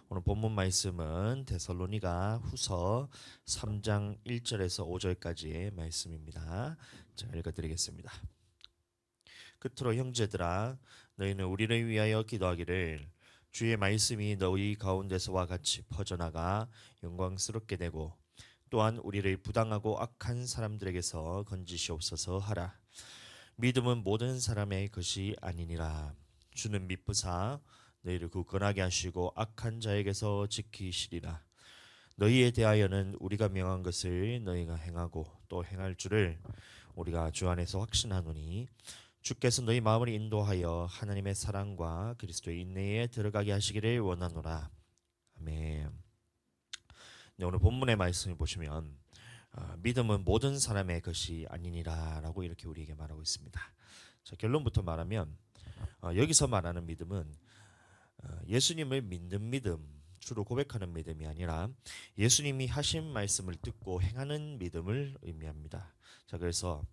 오늘 본문 말씀은 데살로니가 후서 3장 1절에서 5절까지의 말씀입니다. 제가 읽어드리겠습니다. 끝으로 형제들아 너희는 우리를 위하여 기도하기를 주의 말씀이 너희 가운데서와 같이 퍼져나가 영광스럽게 되고 또한 우리를 부당하고 악한 사람들에게서 건지시옵소서 하라. 믿음은 모든 사람의 것이 아니니라. 주는 미쁘사 너희를 굳건하게 하시고 악한 자에게서 지키시리라. 너희에 대하여는 우리가 명한 것을 너희가 행하고 또 행할 줄을 우리가 주 안에서 확신하노니 주께서 너희 마음을 인도하여 하나님의 사랑과 그리스도의 인내에 들어가게 하시기를 원하노라. 아멘. 네, 오늘 본문의 말씀을 보시면 믿음은 모든 사람의 것이 아니니라라고 이렇게 우리에게 말하고 있습니다. 자, 결론부터 말하면 여기서 말하는 믿음은 예수님을 믿는 믿음, 주로 고백하는 믿음이 아니라 예수님이 하신 말씀을 듣고 행하는 믿음을 의미합니다. 자, 그래서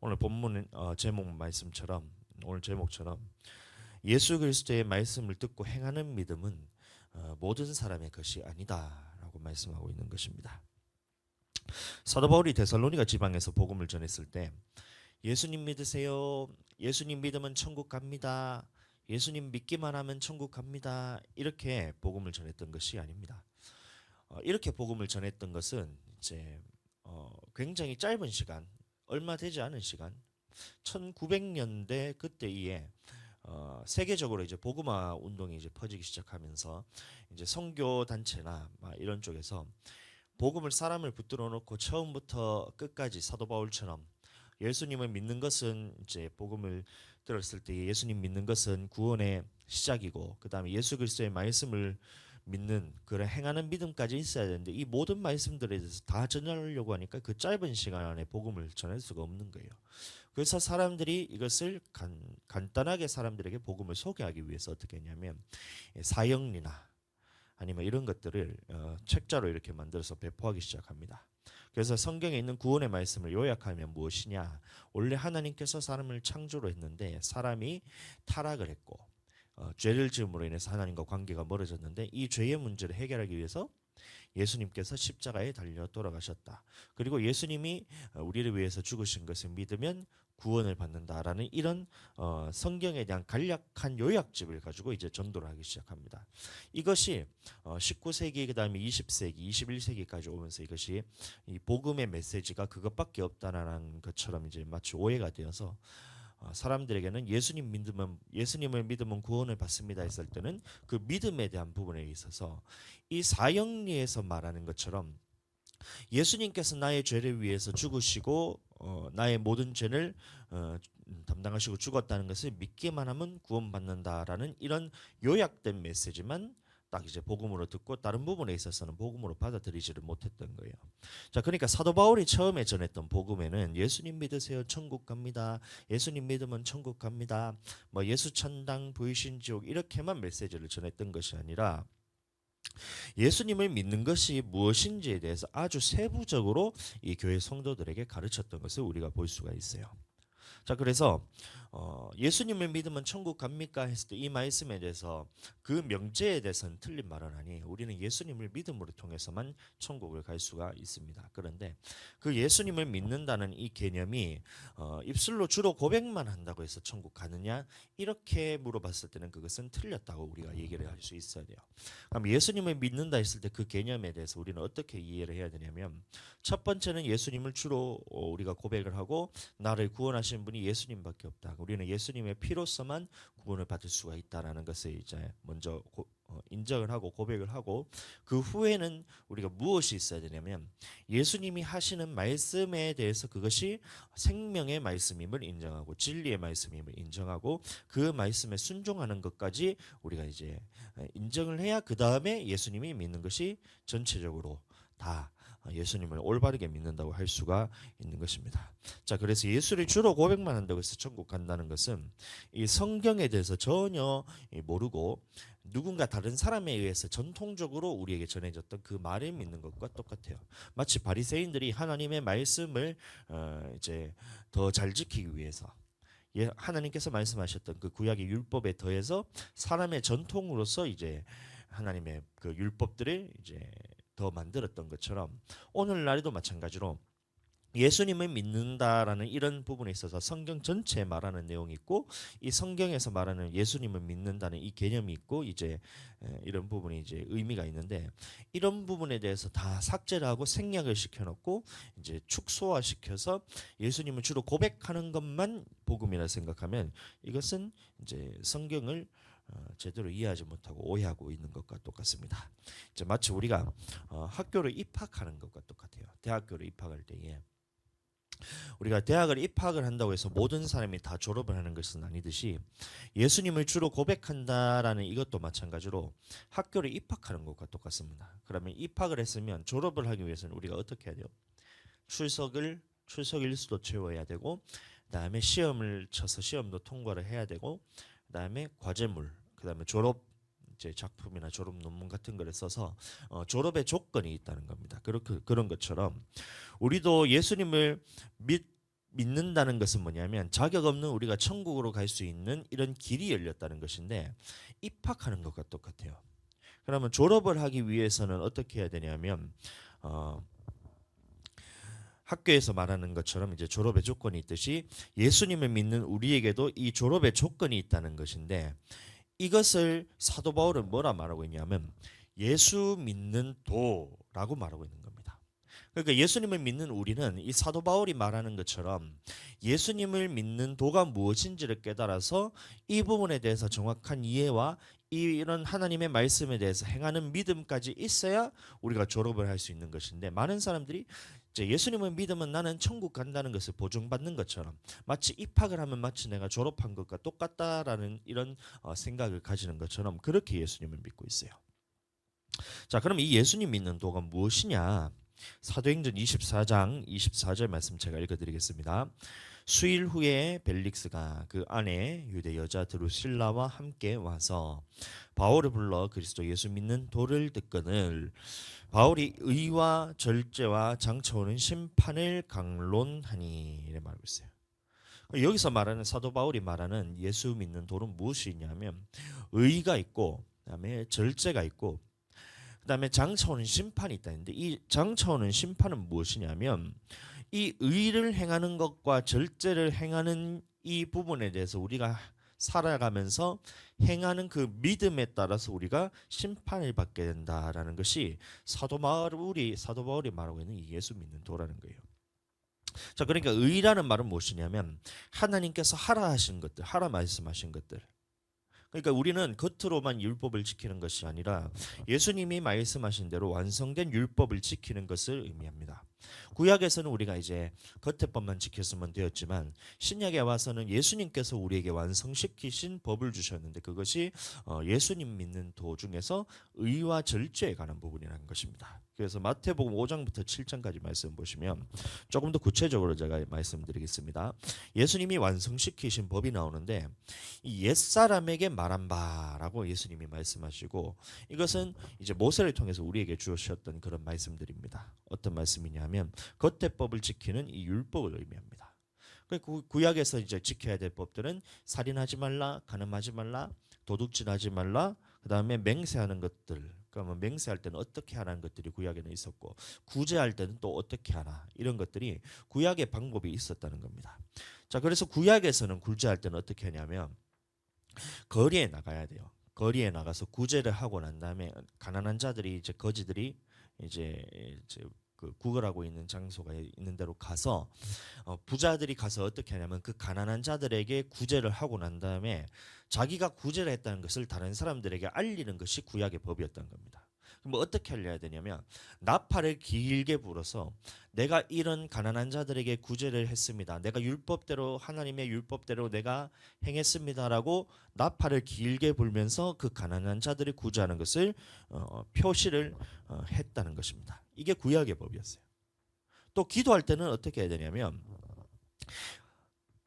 오늘 본문 제목 말씀처럼 오늘 제목처럼 예수 그리스도의 말씀을 듣고 행하는 믿음은 모든 사람의 것이 아니다라고 말씀하고 있는 것입니다. 사도 바울이 데살로니가 지방에서 복음을 전했을 때 예수님 믿으세요. 예수님 믿으면 천국 갑니다. 예수님 믿기만 하면 천국 갑니다. 이렇게 복음을 전했던 것이 아닙니다. 이렇게 복음을 전했던 것은 이제 굉장히 짧은 시간, 얼마 되지 않은 시간, 1900년대 그때에 세계적으로 이제 복음화 운동이 이제 퍼지기 시작하면서 이제 선교 단체나 이런 쪽에서 복음을 사람을 붙들어 놓고 처음부터 끝까지 사도 바울처럼 예수님을 믿는 것은 이제 복음을 들었을 때 예수님 믿는 것은 구원의 시작이고 그다음에 예수 그리스도의 말씀을 믿는 그런 행하는 믿음까지 있어야 되는데 이 모든 말씀들에 대해서 다 전하려고 하니까 그 짧은 시간 안에 복음을 전할 수가 없는 거예요. 그래서 사람들이 이것을 간단하게 사람들에게 복음을 소개하기 위해서 어떻게 했냐면 사형리나 아니면 이런 것들을 책자로 이렇게 만들어서 배포하기 시작합니다. 그래서 성경에 있는 구원의 말씀을 요약하면 무엇이냐? 원래 하나님께서 사람을 창조로 했는데 사람이 타락을 했고 죄를 지음으로 인해서 하나님과 관계가 멀어졌는데 이 죄의 문제를 해결하기 위해서 예수님께서 십자가에 달려 돌아가셨다. 그리고 예수님이 우리를 위해서 죽으신 것을 믿으면 구원을 받는다라는 이런 성경에 대한 간략한 요약집을 가지고 이제 전도를 하기 시작합니다. 이것이 19세기 그다음에 20세기, 21세기까지 오면서 이것이 이 복음의 메시지가 그것밖에 없다라는 것처럼 이제 마치 오해가 되어서 사람들에게는 예수님을 믿으면 구원을 받습니다 했을 때는 그 믿음에 대한 부분에 있어서 이 사형리에서 말하는 것처럼 예수님께서 나의 죄를 위해서 죽으시고 나의 모든 죄를 담당하시고 죽었다는 것을 믿기만 하면 구원받는다라는 이런 요약된 메시지만 딱 이제 복음으로 듣고 다른 부분에 있어서는 복음으로 받아들이지를 못했던 거예요. 자, 그러니까 사도 바울이 처음에 전했던 복음에는 예수님 믿으세요, 천국 갑니다. 예수님 믿으면 천국 갑니다. 뭐 예수 천당, 부이신 지옥 이렇게만 메시지를 전했던 것이 아니라 예수님을 믿는 것이 무엇인지에 대해서 아주 세부적으로 이 교회 성도들에게 가르쳤던 것을 우리가 볼 수가 있어요. 자, 그래서 예수님을 믿으면 천국 갑니까 했을 때 이 말씀에 대해서 그 명제에 대해서는 틀린 말은 아니에요. 우리는 예수님을 믿음으로 통해서만 천국을 갈 수가 있습니다. 그런데 그 예수님을 믿는다는 이 개념이 입술로 주로 고백만 한다고 해서 천국 가느냐 이렇게 물어봤을 때는 그것은 틀렸다고 우리가 얘기를 할 수 있어야 돼요. 그럼 예수님을 믿는다 했을 때 그 개념에 대해서 우리는 어떻게 이해를 해야 되냐면 첫 번째는 예수님을 주로 우리가 고백을 하고 나를 구원하신 분이 예수님밖에 없다. 우리는 예수님의 피로서만 구원을 받을 수가 있다라는 것을 이제 먼저 인정을 하고 고백을 하고 그 후에는 우리가 무엇이 있어야 되냐면 예수님이 하시는 말씀에 대해서 그것이 생명의 말씀임을 인정하고 진리의 말씀임을 인정하고 그 말씀에 순종하는 것까지 우리가 이제 인정을 해야 그 다음에 예수님이 믿는 것이 전체적으로 다 예수님을 올바르게 믿는다고 할 수가 있는 것입니다. 자, 그래서 예수를 주로 고백만 한다고 해서 천국 간다는 것은 이 성경에 대해서 전혀 모르고 누군가 다른 사람에 의해서 전통적으로 우리에게 전해졌던 그 말을 믿는 것과 똑같아요. 마치 바리새인들이 하나님의 말씀을 이제 더 잘 지키기 위해서 하나님께서 말씀하셨던 그 구약의 율법에 더해서 사람의 전통으로서 이제 하나님의 그 율법들을 이제 더 만들었던 것처럼 오늘날에도 마찬가지로 예수님을 믿는다라는 이런 부분에 있어서 성경 전체에 말하는 내용이 있고 이 성경에서 말하는 예수님을 믿는다는 이 개념이 있고 이제 이런 부분이 이제 의미가 있는데 이런 부분에 대해서 다 삭제를 하고 생략을 시켜놓고 이제 축소화시켜서 예수님을 주로 고백하는 것만 복음이라 생각하면 이것은 이제 성경을 제대로 이해하지 못하고 오해하고 있는 것과 똑같습니다. 이제 마치 우리가 학교를 입학하는 것과 똑같아요. 대학교를 입학할 때에 우리가 대학을 입학을 한다고 해서 모든 사람이 다 졸업을 하는 것은 아니듯이 예수님을 주로 고백한다라는 이것도 마찬가지로 학교를 입학하는 것과 똑같습니다. 그러면 입학을 했으면 졸업을 하기 위해서는 우리가 어떻게 해야 돼요? 출석 일수도 채워야 되고 그다음에 시험을 쳐서 시험도 통과를 해야 되고 그다음에 과제물 그다음에 졸업 이제 작품이나 졸업 논문 같은 거를 써서 졸업의 조건이 있다는 겁니다. 그런 것처럼 우리도 예수님을 믿는다는 것은 뭐냐면 자격 없는 우리가 천국으로 갈 수 있는 이런 길이 열렸다는 것인데 입학하는 것과 똑같아요. 그러면 졸업을 하기 위해서는 어떻게 해야 되냐면 학교에서 말하는 것처럼 이제 졸업의 조건이 있듯이 예수님을 믿는 우리에게도 이 졸업의 조건이 있다는 것인데 이것을 사도 바울은 뭐라 말하고 있냐면 예수 믿는 도라고 말하고 있는 겁니다. 그러니까 예수님을 믿는 우리는 이 사도 바울이 말하는 것처럼 예수님을 믿는 도가 무엇인지를 깨달아서 이 부분에 대해서 정확한 이해와 이런 하나님의 말씀에 대해서 행하는 믿음까지 있어야 우리가 졸업을 할 수 있는 것인데 많은 사람들이 이제 예수님을 믿으면 나는 천국 간다는 것을 보증받는 것처럼 마치 입학을 하면 마치 내가 졸업한 것과 똑같다라는 이런 생각을 가지는 것처럼 그렇게 예수님을 믿고 있어요. 자, 그럼 이 예수님 믿는 도가 무엇이냐? 사도행전 24장 24절 말씀 제가 읽어드리겠습니다. 수일 후에 벨릭스가 그 아내 유대 여자 드루실라와 함께 와서 바울을 불러 그리스도 예수 믿는 도를 듣거늘 바울이 의와 절제와 장차오는 심판을 강론하니 이래 말하고 있어요. 여기서 말하는 사도 바울이 말하는 예수 믿는 도는 무엇이냐면 의가 있고 그다음에 절제가 있고 그다음에 장차오는 심판이 있다는데 이 장차오는 심판은 무엇이냐면 이 의를 행하는 것과 절제를 행하는 이 부분에 대해서 우리가 살아가면서 행하는 그 믿음에 따라서 우리가 심판을 받게 된다라는 것이 사도 바울이 말하고 있는 이 예수 믿는 도라는 거예요. 자, 그러니까 의라는 말은 무엇이냐면 하나님께서 하라 하신 것들, 하라 말씀하신 것들. 그러니까 우리는 겉으로만 율법을 지키는 것이 아니라 예수님이 말씀하신 대로 완성된 율법을 지키는 것을 의미합니다. 구약에서는 우리가 이제 겉의 법만 지켰으면 되었지만 신약에 와서는 예수님께서 우리에게 완성시키신 법을 주셨는데 그것이 예수님 믿는 도 중에서 의와 절제에 관한 부분이라는 것입니다. 그래서 마태복음 5장부터 7장까지 말씀 보시면 조금 더 구체적으로 제가 말씀드리겠습니다. 예수님이 완성시키신 법이 나오는데 이 옛사람에게 말한 바라고 예수님이 말씀하시고 이것은 이제 모세를 통해서 우리에게 주셨던 그런 말씀들입니다. 어떤 말씀이냐면 겉의 법을 지키는 이 율법을 의미합니다. 구약에서 이제 지켜야 될 법들은 살인하지 말라, 간음하지 말라, 도둑질하지 말라, 그다음에 맹세하는 것들. 그러면 맹세할 때는 어떻게 하라는 것들이 구약에는 있었고 구제할 때는 또 어떻게 하나 이런 것들이 구약의 방법이 있었다는 겁니다. 자, 그래서 구약에서는 구제할 때는 어떻게 하냐면 거리에 나가야 돼요. 거리에 나가서 구제를 하고 난 다음에 가난한 자들이 이제 거지들이 이제 그 구걸하고 있는 장소가 있는 데로 가서 부자들이 가서 어떻게 하냐면 그 가난한 자들에게 구제를 하고 난 다음에 자기가 구제를 했다는 것을 다른 사람들에게 알리는 것이 구약의 법이었던 겁니다. 그럼 어떻게 하려야 되냐면 나팔을 길게 불어서 내가 이런 가난한 자들에게 구제를 했습니다. 내가 율법대로 하나님의 율법대로 내가 행했습니다라고 나팔을 길게 불면서 그 가난한 자들을 구제하는 것을 표시를 했다는 것입니다. 이게 구약의 법이었어요. 또 기도할 때는 어떻게 해야 되냐면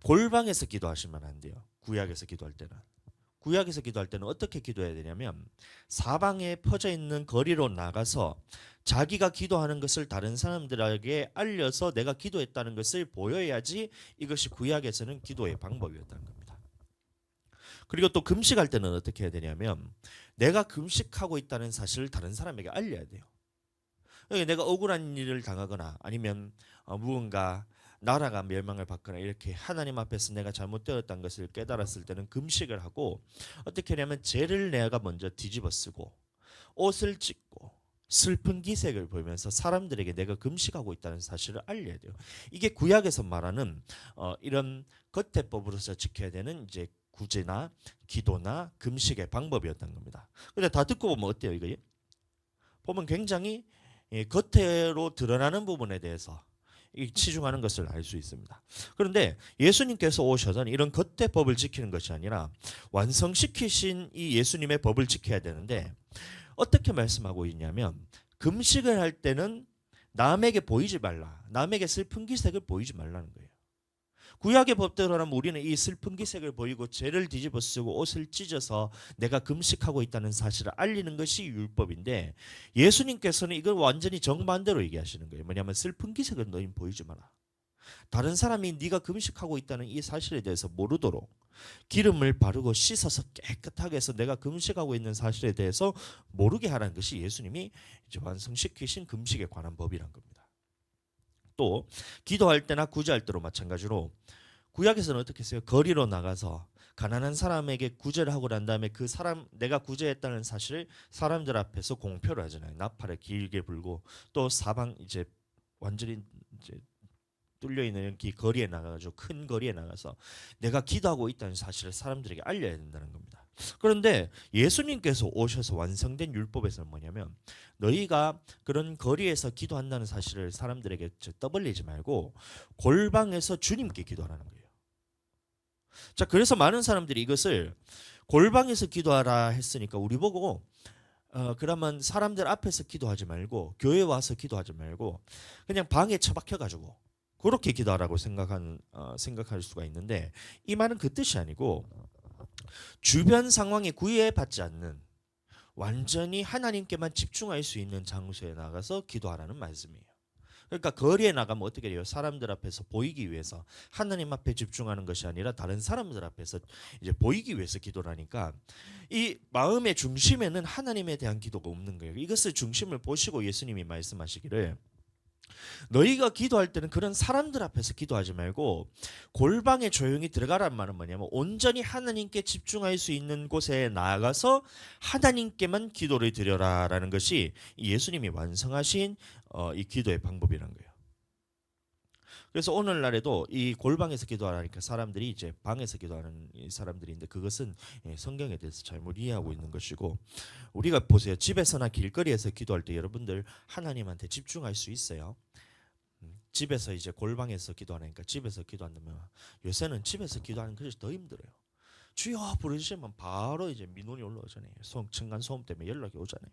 골방에서 기도하시면 안 돼요. 구약에서 기도할 때는 어떻게 기도해야 되냐면 사방에 퍼져 있는 거리로 나가서 자기가 기도하는 것을 다른 사람들에게 알려서 내가 기도했다는 것을 보여야지 이것이 구약에서는 기도의 방법이었다는 겁니다. 그리고 또 금식할 때는 어떻게 해야 되냐면 내가 금식하고 있다는 사실을 다른 사람에게 알려야 돼요. 그러니까 내가 억울한 일을 당하거나 아니면 무언가 나라가 멸망을 받거나 이렇게 하나님 앞에서 내가 잘못되었다는 것을 깨달았을 때는 금식을 하고 어떻게 하냐면 죄를 내가 먼저 뒤집어 쓰고 옷을 찢고 슬픈 기색을 보이면서 사람들에게 내가 금식하고 있다는 사실을 알려야 돼요. 이게 구약에서 말하는 이런 겉대법으로서 지켜야 되는 이제 구제나 기도나 금식의 방법이었던 겁니다. 근데 다 듣고 보면 어때요, 이거? 보면 굉장히 겉으로 드러나는 부분에 대해서 치중하는 것을 알 수 있습니다. 그런데 예수님께서 오셔서 이런 겉의 법을 지키는 것이 아니라 완성시키신 이 예수님의 법을 지켜야 되는데 어떻게 말씀하고 있냐면 금식을 할 때는 남에게 보이지 말라. 남에게 슬픈 기색을 보이지 말라는 거예요. 구약의 법대로라면 우리는 이 슬픈 기색을 보이고 죄를 뒤집어 쓰고 옷을 찢어서 내가 금식하고 있다는 사실을 알리는 것이 율법인데 예수님께서는 이걸 완전히 정반대로 얘기하시는 거예요. 뭐냐면 슬픈 기색을 너희는 보이지 마라. 다른 사람이 네가 금식하고 있다는 이 사실에 대해서 모르도록 기름을 바르고 씻어서 깨끗하게 해서 내가 금식하고 있는 사실에 대해서 모르게 하라는 것이 예수님이 이제 완성시키신 금식에 관한 법이란 겁니다. 또 기도할 때나 구제할 때로 마찬가지로 구약에서는 어떻게 했어요? 거리로 나가서 가난한 사람에게 구제를 하고 난 다음에 그 사람 내가 구제했다는 사실을 사람들 앞에서 공표를 하잖아요. 나팔을 길게 불고 또 사방 이제 완전히 이제 뚫려 있는 이 거리에 나가가지고 큰 거리에 나가서 내가 기도하고 있다는 사실을 사람들에게 알려야 된다는 겁니다. 그런데 예수님께서 오셔서 완성된 율법에서는 뭐냐면 너희가 그런 거리에서 기도한다는 사실을 사람들에게 떠벌리지 말고 골방에서 주님께 기도하라는 거예요. 자, 그래서 많은 사람들이 이것을 골방에서 기도하라 했으니까 우리 보고 그러면 사람들 앞에서 기도하지 말고 교회 와서 기도하지 말고 그냥 방에 처박혀 가지고 그렇게 기도하라고 생각할 수가 있는데 이 말은 그 뜻이 아니고 주변 상황에 구애받지 않는 완전히 하나님께만 집중할 수 있는 장소에 나가서 기도하라는 말씀이에요. 그러니까 거리에 나가면 어떻게 돼요? 사람들 앞에서 보이기 위해서 하나님 앞에 집중하는 것이 아니라 다른 사람들 앞에서 이제 보이기 위해서 기도를 하니까 이 마음의 중심에는 하나님에 대한 기도가 없는 거예요. 이것을 중심을 보시고 예수님이 말씀하시기를 너희가 기도할 때는 그런 사람들 앞에서 기도하지 말고 골방에 조용히 들어가란 말은 뭐냐면 온전히 하나님께 집중할 수 있는 곳에 나아가서 하나님께만 기도를 드려라라는 것이 예수님이 완성하신 이 기도의 방법이라는 거예요. 그래서 오늘날에도 이 골방에서 기도하라니까 사람들이 이제 방에서 기도하는 사람들인데 그것은 성경에 대해서 잘못 이해하고 있는 것이고 우리가 보세요. 집에서나 길거리에서 기도할 때 여러분들 하나님한테 집중할 수 있어요. 집에서 이제 골방에서 기도하니까 집에서 기도한다면 요새는 집에서 기도하는 것이 더 힘들어요. 주여 부르시면 바로 이제 민원이 올라오잖아요. 층간 소음 때문에 연락이 오잖아요.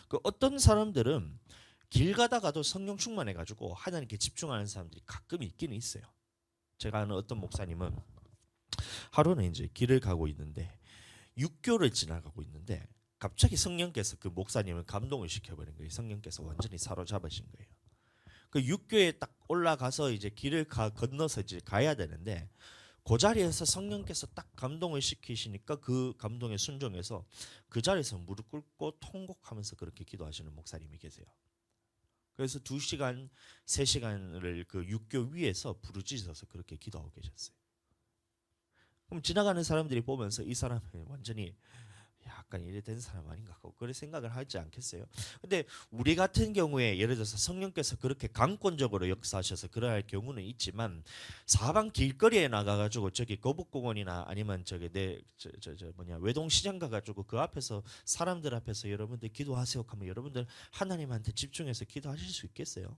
그 어떤 사람들은 길 가다가도 성령 충만해가지고 하나님께 집중하는 사람들이 가끔 있기는 있어요. 제가 아는 어떤 목사님은 하루는 이제 길을 가고 있는데 육교를 지나가고 있는데 갑자기 성령께서 그 목사님을 감동을 시켜버린 거예요. 성령께서 완전히 사로잡으신 거예요. 그 육교에 딱 올라가서 이제 길을 건너서 이제 가야 되는데 그 자리에서 성령께서 딱 감동을 시키시니까 그 감동에 순종해서 그 자리에서 무릎 꿇고 통곡하면서 그렇게 기도하시는 목사님이 계세요. 그래서 2시간, 3시간을 그 육교 위에서 부르짖어서 그렇게 기도하고 계셨어요. 그럼 지나가는 사람들이 보면서 이 사람은 완전히 약간 이래 된 사람 아닌가 하고 그런 생각을 하지 않겠어요? 근데 우리 같은 경우에 예를 들어서 성령께서 그렇게 강권적으로 역사하셔서 그러할 경우는 있지만 사방 길거리에 나가가지고 저기 거북공원이나 아니면 저기 외동시장 가가지고 그 앞에서 사람들 앞에서 여러분들 기도하세요 하면 여러분들 하나님한테 집중해서 기도하실 수 있겠어요?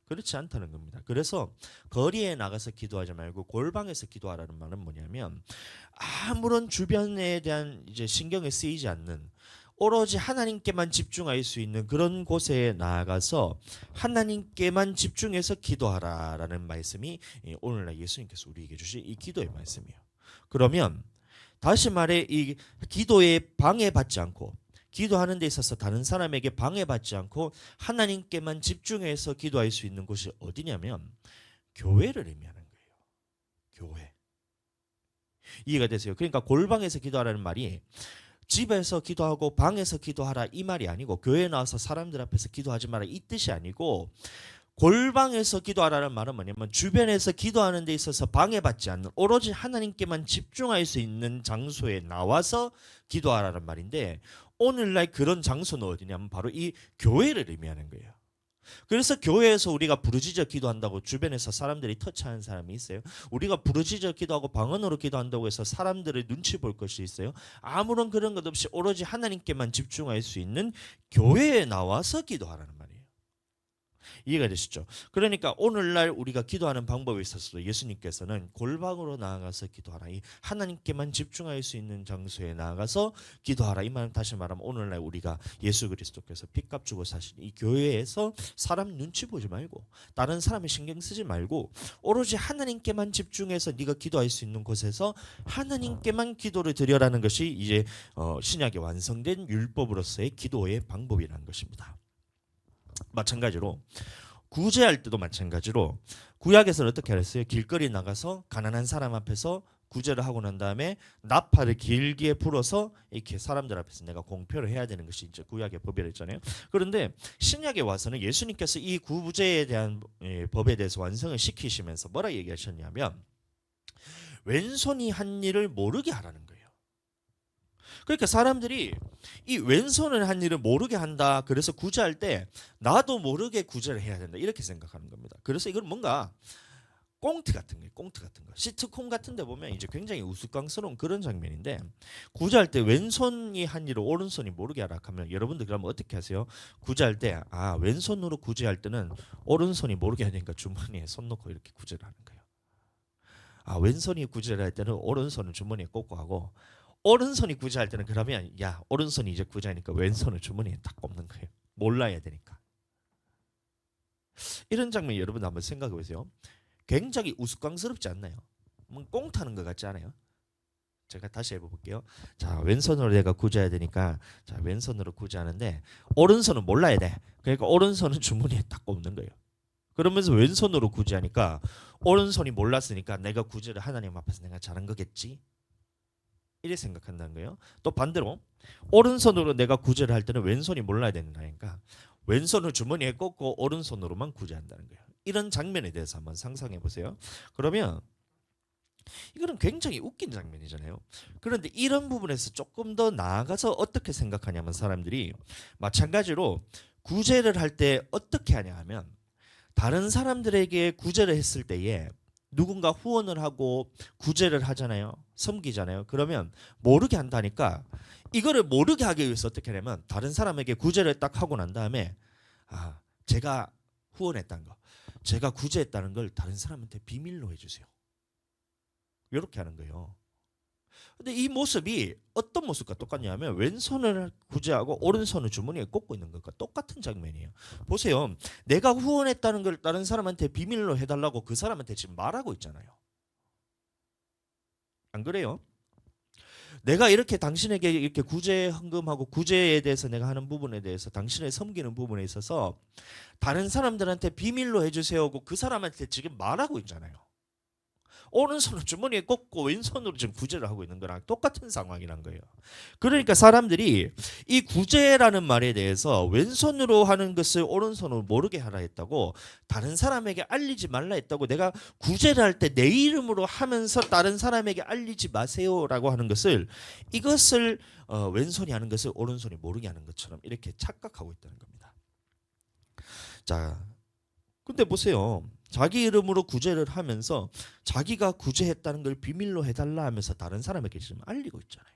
그렇지 않다는 겁니다. 그래서 거리에 나가서 기도하지 말고 골방에서 기도하라는 말은 뭐냐면 아무런 주변에 대한 이제 신경에 쓰이지 않는 오로지 하나님께만 집중할 수 있는 그런 곳에 나아가서 하나님께만 집중해서 기도하라라는 말씀이 오늘날 예수님께서 우리에게 주신 이 기도의 말씀이에요. 그러면 다시 말해 이 기도에 방해받지 않고 기도하는 데 있어서 다른 사람에게 방해받지 않고 하나님께만 집중해서 기도할 수 있는 곳이 어디냐면 교회를 의미하는 거예요. 교회. 이해가 되세요? 그러니까 골방에서 기도하라는 말이 집에서 기도하고 방에서 기도하라 이 말이 아니고, 교회에 나와서 사람들 앞에서 기도하지 마라 이 뜻이 아니고, 골방에서 기도하라는 말은 뭐냐면 주변에서 기도하는 데 있어서 방해받지 않는, 오로지 하나님께만 집중할 수 있는 장소에 나와서 기도하라는 말인데, 오늘날 그런 장소는 어디냐면 바로 이 교회를 의미하는 거예요. 그래서 교회에서 우리가 부르짖어 기도한다고 주변에서 사람들이 터치하는 사람이 있어요? 우리가 부르짖어 기도하고 방언으로 기도한다고 해서 사람들의 눈치 볼 것이 있어요? 아무런 그런 것 없이 오로지 하나님께만 집중할 수 있는 교회에 나와서 기도하라는 말이에요. 이해가 되시죠? 그러니까 오늘날 우리가 기도하는 방법에 있어서도 예수님께서는 골방으로 나아가서 기도하라, 이 하나님께만 집중할 수 있는 장소에 나아가서 기도하라, 이 말은 다시 말하면 오늘날 우리가 예수 그리스도께서 핏값 주고 사신 이 교회에서 사람 눈치 보지 말고 다른 사람의 신경 쓰지 말고 오로지 하나님께만 집중해서 네가 기도할 수 있는 곳에서 하나님께만 기도를 드려라는 것이 이제 신약에 완성된 율법으로서의 기도의 방법이라는 것입니다. 마찬가지로 구제할 때도 마찬가지로 구약에서는 어떻게 했어요? 길거리 나가서 가난한 사람 앞에서 구제를 하고 난 다음에 나팔을 길게 불어서 이렇게 사람들 앞에서 내가 공표를 해야 되는 것이 이제 구약의 법이랬잖아요. 그런데 신약에 와서는 예수님께서 이 구제에 대한 법에 대해서 완성을 시키시면서 뭐라 얘기하셨냐면 왼손이 한 일을 모르게 하라는 거예요. 그러니까 사람들이 이 왼손을 한 일을 모르게 한다. 그래서 구제할 때 나도 모르게 구제를 해야 된다. 이렇게 생각하는 겁니다. 그래서 이건 뭔가 꽁트 같은 거예요. 꽁트 같은 거. 시트콤 같은 데 보면 이제 굉장히 우스꽝스러운 그런 장면인데, 구제할 때 왼손이 한 일을 오른손이 모르게 하라 하면 여러분들 그러면 어떻게 하세요? 구제할 때 왼손으로 구제할 때는 오른손이 모르게 하니까 주머니에 손 넣고 이렇게 구제를 하는 거예요. 왼손이 구제를 할 때는 오른손을 주머니에 꽂고 하고, 오른손이 구제할 때는 그러면 오른손이 이제 구제하니까 왼손을 주머니에 딱 꼽는 거예요. 몰라야 되니까. 이런 장면 여러분 한번 생각해 보세요. 굉장히 우스꽝스럽지 않나요? 꽁타는 것 같지 않아요? 제가 다시 해볼게요. 자, 왼손으로 내가 구제해야 되니까 자, 왼손으로 구제하는데 오른손은 몰라야 돼. 그러니까 오른손은 주머니에 딱 꼽는 거예요. 그러면서 왼손으로 구제하니까 오른손이 몰랐으니까 내가 구제를 하나님 앞에서 내가 잘한 거겠지? 이렇게 생각한다는 거예요. 또 반대로 오른손으로 내가 구제를 할 때는 왼손이 몰라야 된다니까 왼손을 주머니에 꽂고 오른손으로만 구제한다는 거예요. 이런 장면에 대해서 한번 상상해 보세요. 그러면 이거는 굉장히 웃긴 장면이잖아요. 그런데 이런 부분에서 조금 더 나아가서 어떻게 생각하냐면 사람들이 마찬가지로 구제를 할 때 어떻게 하냐 하면 다른 사람들에게 구제를 했을 때에 누군가 후원을 하고 구제를 하잖아요. 섬기잖아요. 그러면 모르게 한다니까 이거를 모르게 하기 위해서 어떻게 하냐면 다른 사람에게 구제를 딱 하고 난 다음에 제가 후원했다는 거, 제가 구제했다는 걸 다른 사람한테 비밀로 해주세요. 이렇게 하는 거예요. 근데 이 모습이 어떤 모습과 똑같냐면 왼손을 구제하고 오른손을 주머니에 꽂고 있는 것과 똑같은 장면이에요. 보세요. 내가 후원했다는 걸 다른 사람한테 비밀로 해달라고 그 사람한테 지금 말하고 있잖아요. 안 그래요? 내가 이렇게 당신에게 이렇게 구제 헌금하고 구제에 대해서 내가 하는 부분에 대해서 당신을 섬기는 부분에 있어서 다른 사람들한테 비밀로 해주세요고 그 사람한테 지금 말하고 있잖아요. 오른손을 주머니에 꽂고 왼손으로 지금 구제를 하고 있는 거랑 똑같은 상황이란 거예요. 그러니까 사람들이 이 구제라는 말에 대해서 왼손으로 하는 것을 오른손으로 모르게 하라 했다고, 다른 사람에게 알리지 말라 했다고, 내가 구제를 할 때 내 이름으로 하면서 다른 사람에게 알리지 마세요라고 하는 것을, 이것을 왼손이 하는 것을 오른손이 모르게 하는 것처럼 이렇게 착각하고 있다는 겁니다. 자, 근데 보세요. 자기 이름으로 구제를 하면서 자기가 구제했다는 걸 비밀로 해달라 하면서 다른 사람에게 지금 알리고 있잖아요.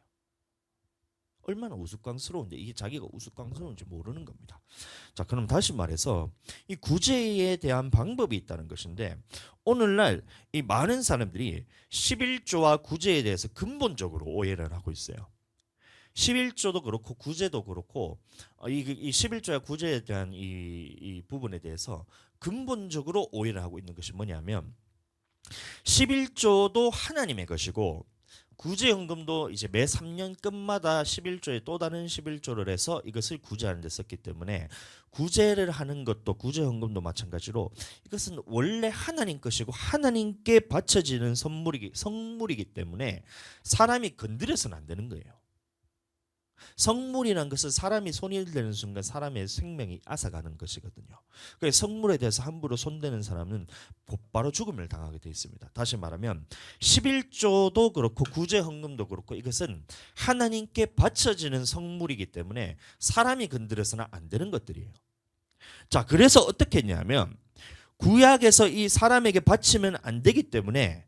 얼마나 우스꽝스러운데 이게 자기가 우스꽝스러운지 모르는 겁니다. 자, 그럼 다시 말해서 이 구제에 대한 방법이 있다는 것인데, 오늘날 이 많은 사람들이 11조와 구제에 대해서 근본적으로 오해를 하고 있어요. 11조도 그렇고 구제도 그렇고 이 11조와 구제에 대한 이 부분에 대해서 근본적으로 오해를 하고 있는 것이 뭐냐면 11조도 하나님의 것이고 구제헌금도 이제 매 3년 끝마다 11조에 또 다른 11조를 해서 이것을 구제하는 데 썼기 때문에 구제를 하는 것도 구제헌금도 마찬가지로 이것은 원래 하나님 것이고 하나님께 바쳐지는 성물이기 때문에 사람이 건드려서는 안 되는 거예요. 성물이란 것은 사람이 손이 대는 순간 사람의 생명이 앗아가는 것이거든요. 그래서 성물에 대해서 함부로 손대는 사람은 곧바로 죽음을 당하게 되어 있습니다. 다시 말하면 11조도 그렇고 구제헌금도 그렇고 이것은 하나님께 바쳐지는 성물이기 때문에 사람이 건드려서는 안 되는 것들이에요. 자, 그래서 어떻게 했냐면 구약에서 이 사람에게 바치면 안 되기 때문에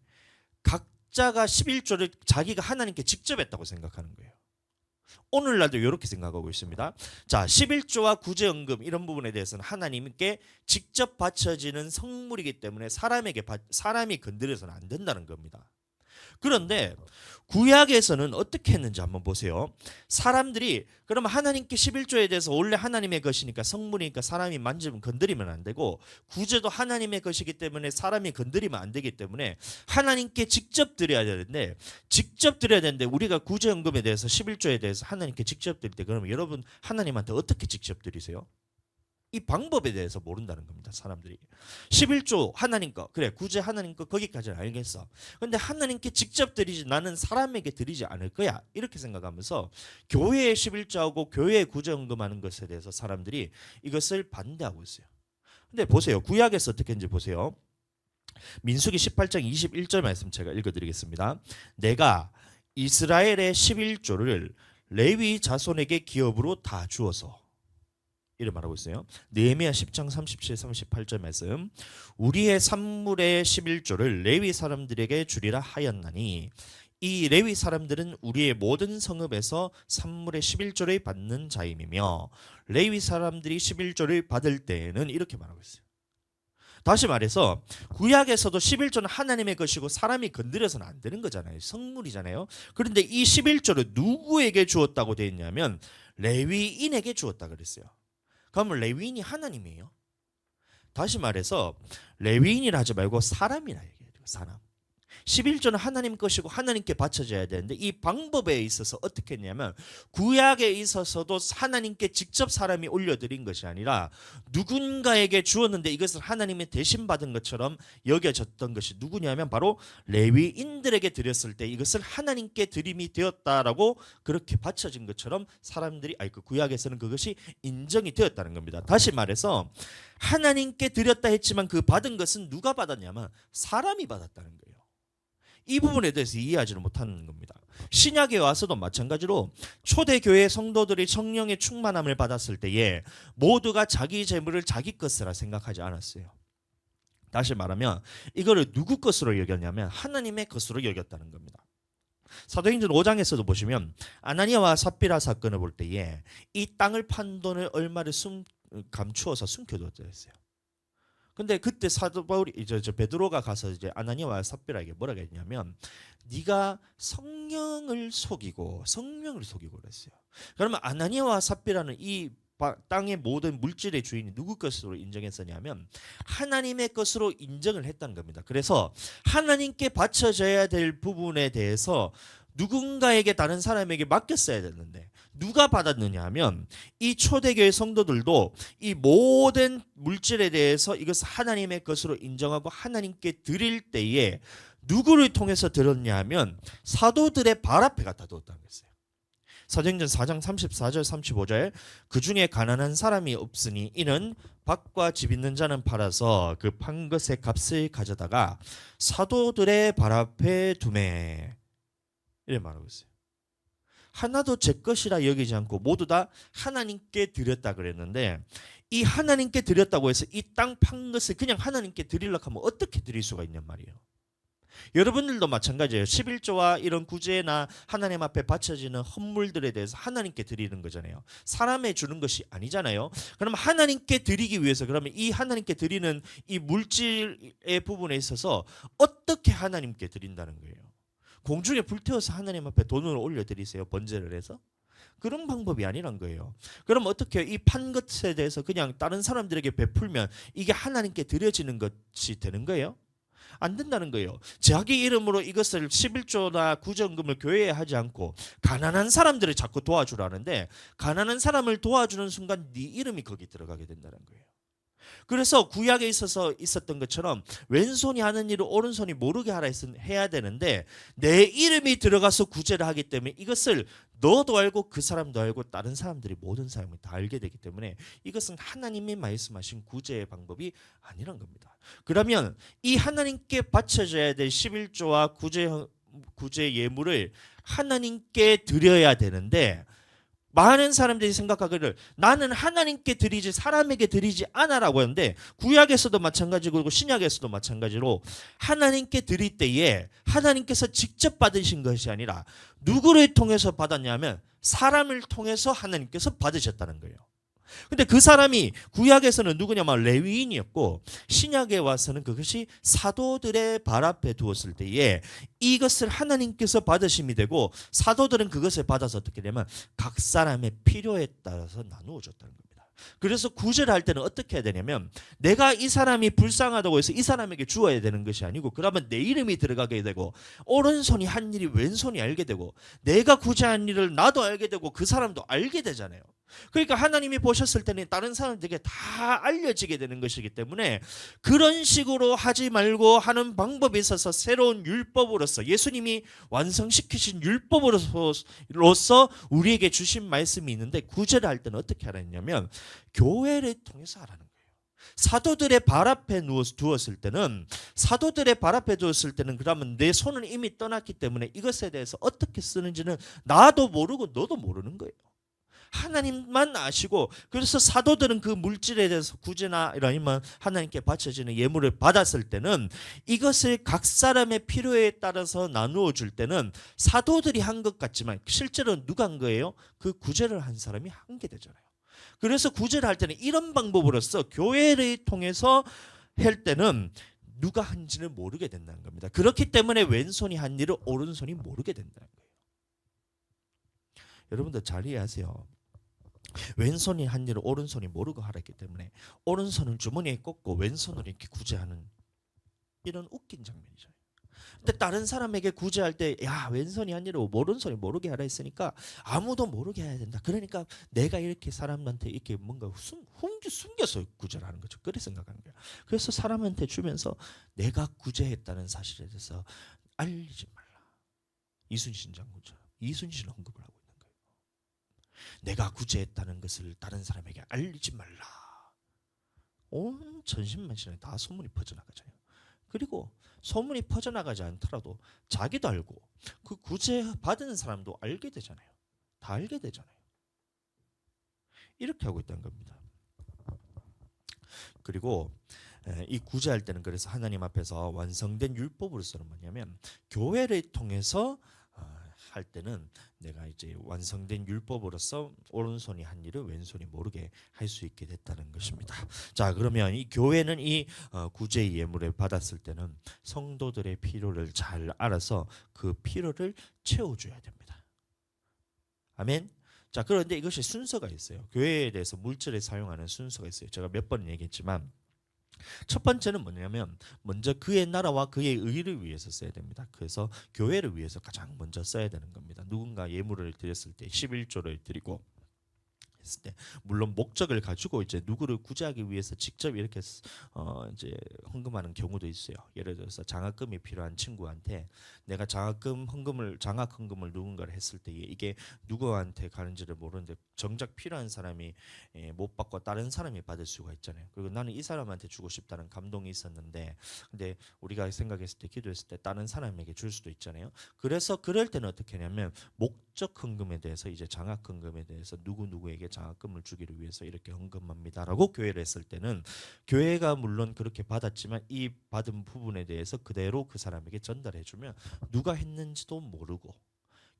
각자가 11조를 자기가 하나님께 직접 했다고 생각하는 거예요. 오늘날도 이렇게 생각하고 있습니다. 자, 11조와 구제헌금 이런 부분에 대해서는 하나님께 직접 바쳐지는 성물이기 때문에 사람이 건드려서는 안 된다는 겁니다. 그런데 구약에서는 어떻게 했는지 한번 보세요. 사람들이 그러면 하나님께 11조에 대해서 원래 하나님의 것이니까 성물이니까 사람이 만지면 건드리면 안 되고 구제도 하나님의 것이기 때문에 사람이 건드리면 안 되기 때문에 하나님께 직접 드려야 되는데 우리가 구제헌금에 대해서 11조에 대해서 하나님께 직접 드릴 때 그러면 여러분 하나님한테 어떻게 직접 드리세요? 이 방법에 대해서 모른다는 겁니다. 사람들이 11조 하나님 거 그래 구제 하나님 거 거기까지는 알겠어. 근데 하나님께 직접 드리지 나는 사람에게 드리지 않을 거야 이렇게 생각하면서 교회의 11조하고 교회의 구제헌금하는 것에 대해서 사람들이 이것을 반대하고 있어요. 근데 보세요. 구약에서 어떻게 했는지 보세요. 민수기 18장 21절 말씀 제가 읽어드리겠습니다. 내가 이스라엘의 11조를 레위 자손에게 기업으로 다 주어서 이를 말하고 있어요. 느헤미야 10장 37, 38절 말씀. 우리의 산물의 11조를 레위 사람들에게 주리라 하였나니 이 레위 사람들은 우리의 모든 성읍에서 산물의 11조를 받는 자임이며 레위 사람들이 11조를 받을 때에는 이렇게 말하고 있어요. 다시 말해서 구약에서도 11조는 하나님의 것이고 사람이 건드려서는 안 되는 거잖아요. 성물이잖아요. 그런데 이 11조를 누구에게 주었다고 되어 있냐면 레위인에게 주었다 그랬어요. 그러면 레위인이 하나님이에요. 다시 말해서 레위인이라 하지 말고 사람이라 얘기해요. 사람. 11조는 하나님 것이고 하나님께 바쳐져야 되는데 이 방법에 있어서 어떻게 했냐면 구약에 있어서도 하나님께 직접 사람이 올려드린 것이 아니라 누군가에게 주었는데 이것을 하나님이 대신 받은 것처럼 여겨졌던 것이 누구냐면 바로 레위인들에게 드렸을 때 이것을 하나님께 드림이 되었다라고 그렇게 바쳐진 것처럼 사람들이 그 구약에서는 그것이 인정이 되었다는 겁니다. 다시 말해서 하나님께 드렸다 했지만 그 받은 것은 누가 받았냐면 사람이 받았다는 거예요. 이 부분에 대해서 이해하지를 못하는 겁니다. 신약에 와서도 마찬가지로 초대교회 성도들이 성령의 충만함을 받았을 때에 모두가 자기 재물을 자기 것이라 생각하지 않았어요. 다시 말하면 이거를 누구 것으로 여겼냐면 하나님의 것으로 여겼다는 겁니다. 사도행전 5장에서도 보시면 아나니아와 삽비라 사건을 볼 때에 이 땅을 판 돈을 얼마를 감추어서 숨겨뒀다 했어요. 근데 그때 사도 바울이 베드로가 가서 이제 아나니아와 삽비라에게 뭐라고 했냐면 네가 성령을 속이고 그랬어요. 그러면 아나니아와 삽비라는 이 땅의 모든 물질의 주인이 누구 것으로 인정했었냐면 하나님의 것으로 인정을 했다는 겁니다. 그래서 하나님께 바쳐져야 될 부분에 대해서 누군가에게 다른 사람에게 맡겼어야 됐는데 누가 받았느냐 하면 이 초대교회 성도들도 이 모든 물질에 대해서 이것을 하나님의 것으로 인정하고 하나님께 드릴 때에 누구를 통해서 드렸냐 하면 사도들의 발 앞에 갖다 두었다는 거예요. 사도행전 4장 34절 35절 그 중에 가난한 사람이 없으니 이는 밭과 집 있는 자는 팔아서 그 판 것의 값을 가져다가 사도들의 발 앞에 두매 이렇게 말하고 있어요. 하나도 제 것이라 여기지 않고 모두 다 하나님께 드렸다 그랬는데 이 하나님께 드렸다고 해서 이 땅 판 것을 그냥 하나님께 드리려고 하면 어떻게 드릴 수가 있냔 말이에요. 여러분들도 마찬가지예요. 11조와 이런 구제나 하나님 앞에 바쳐지는 헌물들에 대해서 하나님께 드리는 거잖아요. 사람에 주는 것이 아니잖아요. 그럼 하나님께 드리기 위해서 그러면 이 하나님께 드리는 이 물질의 부분에 있어서 어떻게 하나님께 드린다는 거예요. 공중에 불태워서 하나님 앞에 돈을 올려드리세요. 번제를 해서. 그런 방법이 아니란 거예요. 그럼 어떻게 이 판 것에 대해서 그냥 다른 사람들에게 베풀면 이게 하나님께 드려지는 것이 되는 거예요? 안 된다는 거예요. 자기 이름으로 이것을 11조나 구정금을 교회에 하지 않고 가난한 사람들을 자꾸 도와주라는데, 가난한 사람을 도와주는 순간 네 이름이 거기 들어가게 된다는 거예요. 그래서 구약에 있어서 있었던 것처럼 왼손이 하는 일을 오른손이 모르게 하라 해야 되는데, 내 이름이 들어가서 구제를 하기 때문에 이것을 너도 알고 그 사람도 알고 다른 사람들이, 모든 사람이 다 알게 되기 때문에 이것은 하나님이 말씀하신 구제의 방법이 아니란 겁니다. 그러면 이 하나님께 바쳐져야 될 11조와 구제 예물을 하나님께 드려야 되는데, 많은 사람들이 생각하기를 나는 하나님께 드리지 사람에게 드리지 않아라고 하는데, 구약에서도 마찬가지고 신약에서도 마찬가지로 하나님께 드릴 때에 하나님께서 직접 받으신 것이 아니라 누구를 통해서 받았냐면 사람을 통해서 하나님께서 받으셨다는 거예요. 근데 그 사람이 구약에서는 누구냐면 레위인이었고, 신약에 와서는 그것이 사도들의 발 앞에 두었을 때에 이것을 하나님께서 받으심이 되고, 사도들은 그것을 받아서 어떻게 되냐면 각 사람의 필요에 따라서 나누어 줬다는 겁니다. 그래서 구제를 할 때는 어떻게 해야 되냐면, 내가 이 사람이 불쌍하다고 해서 이 사람에게 주어야 되는 것이 아니고, 그러면 내 이름이 들어가게 되고 오른손이 한 일이 왼손이 알게 되고, 내가 구제한 일을 나도 알게 되고 그 사람도 알게 되잖아요. 그러니까 하나님이 보셨을 때는 다른 사람들에게 다 알려지게 되는 것이기 때문에, 그런 식으로 하지 말고 하는 방법에 있어서 새로운 율법으로서, 예수님이 완성시키신 율법으로서 우리에게 주신 말씀이 있는데, 구제를 할 때는 어떻게 하라냐면 교회를 통해서 하라는 거예요. 사도들의 발 앞에 두었을 때는, 그러면 내 손은 이미 떠났기 때문에 이것에 대해서 어떻게 쓰는지는 나도 모르고 너도 모르는 거예요. 하나님만 아시고, 그래서 사도들은 그 물질에 대해서 구제나 이런 하나님께 바쳐지는 예물을 받았을 때는 이것을 각 사람의 필요에 따라서 나누어 줄 때는 사도들이 한 것 같지만 실제로 누가 한 거예요? 그 구제를 한 사람이 한 게 되잖아요. 그래서 구제를 할 때는 이런 방법으로서 교회를 통해서 할 때는 누가 한지를 모르게 된다는 겁니다. 그렇기 때문에 왼손이 한 일을 오른손이 모르게 된다는 거예요. 여러분들 잘 이해하세요. 왼손이 한 일을 오른손이 모르고 하랬기 때문에 오른손을 주머니에 꽂고 왼손으로 이렇게 구제하는, 이런 웃긴 장면이죠. 근데 다른 사람에게 구제할 때, 야, 왼손이 한 일을 오른손이 모르게 하라 했으니까 아무도 모르게 해야 된다. 그러니까 내가 이렇게 사람한테 이렇게 뭔가 숨겨서 구제를 하는 거죠. 그래 생각하는 거예요. 그래서 사람한테 주면서 내가 구제했다는 사실에 대해서 알리지 말라. 이순신 장군처럼 이순신 언급을 하고 있는 거예요. 내가 구제했다는 것을 다른 사람에게 알리지 말라. 온 전신만신에 다 소문이 퍼져나가잖아요. 그리고 소문이 퍼져나가지 않더라도 자기도 알고 그 구제 받은 사람도 알게 되잖아요. 다 알게 되잖아요. 이렇게 하고 있다는 겁니다. 그리고 이 구제할 때는 그래서 하나님 앞에서 완성된 율법으로서는 뭐냐면, 교회를 통해서 할 때는 내가 이제 완성된 율법으로서 오른손이 한 일을 왼손이 모르게 할 수 있게 됐다는 것입니다. 자, 그러면 이 교회는 이 구제 예물을 받았을 때는 성도들의 필요를 잘 알아서 그 필요를 채워줘야 됩니다. 아멘. 자, 그런데 이것이 순서가 있어요. 교회에 대해서 물질을 사용하는 순서가 있어요. 제가 몇 번 얘기했지만, 첫 번째는 뭐냐면 먼저 그의 나라와 그의 의를 위해서 써야 됩니다. 그래서 교회를 위해서 가장 먼저 써야 되는 겁니다. 누군가 예물을 드렸을 때 11조를 드리고 했을 때, 물론 목적을 가지고 이제 누구를 구제하기 위해서 직접 이렇게 이제 헌금하는 경우도 있어요. 예를 들어서 장학금이 필요한 친구한테 내가 장학 헌금을 누군가를 했을 때 이게 누구한테 가는지를 모르는데 정작 필요한 사람이 못 받고 다른 사람이 받을 수가 있잖아요. 그리고 나는 이 사람한테 주고 싶다는 감동이 있었는데, 근데 우리가 생각했을 때, 기도했을 때 다른 사람에게 줄 수도 있잖아요. 그래서 그럴 때는 어떻게 하냐면 목적 헌금에 대해서, 이제 장학 헌금에 대해서 누구누구에게 장학금을 주기를 위해서 이렇게 헌금합니다라고 교회를 했을 때는, 교회가 물론 그렇게 받았지만 이 받은 부분에 대해서 그대로 그 사람에게 전달해주면 누가 했는지도 모르고,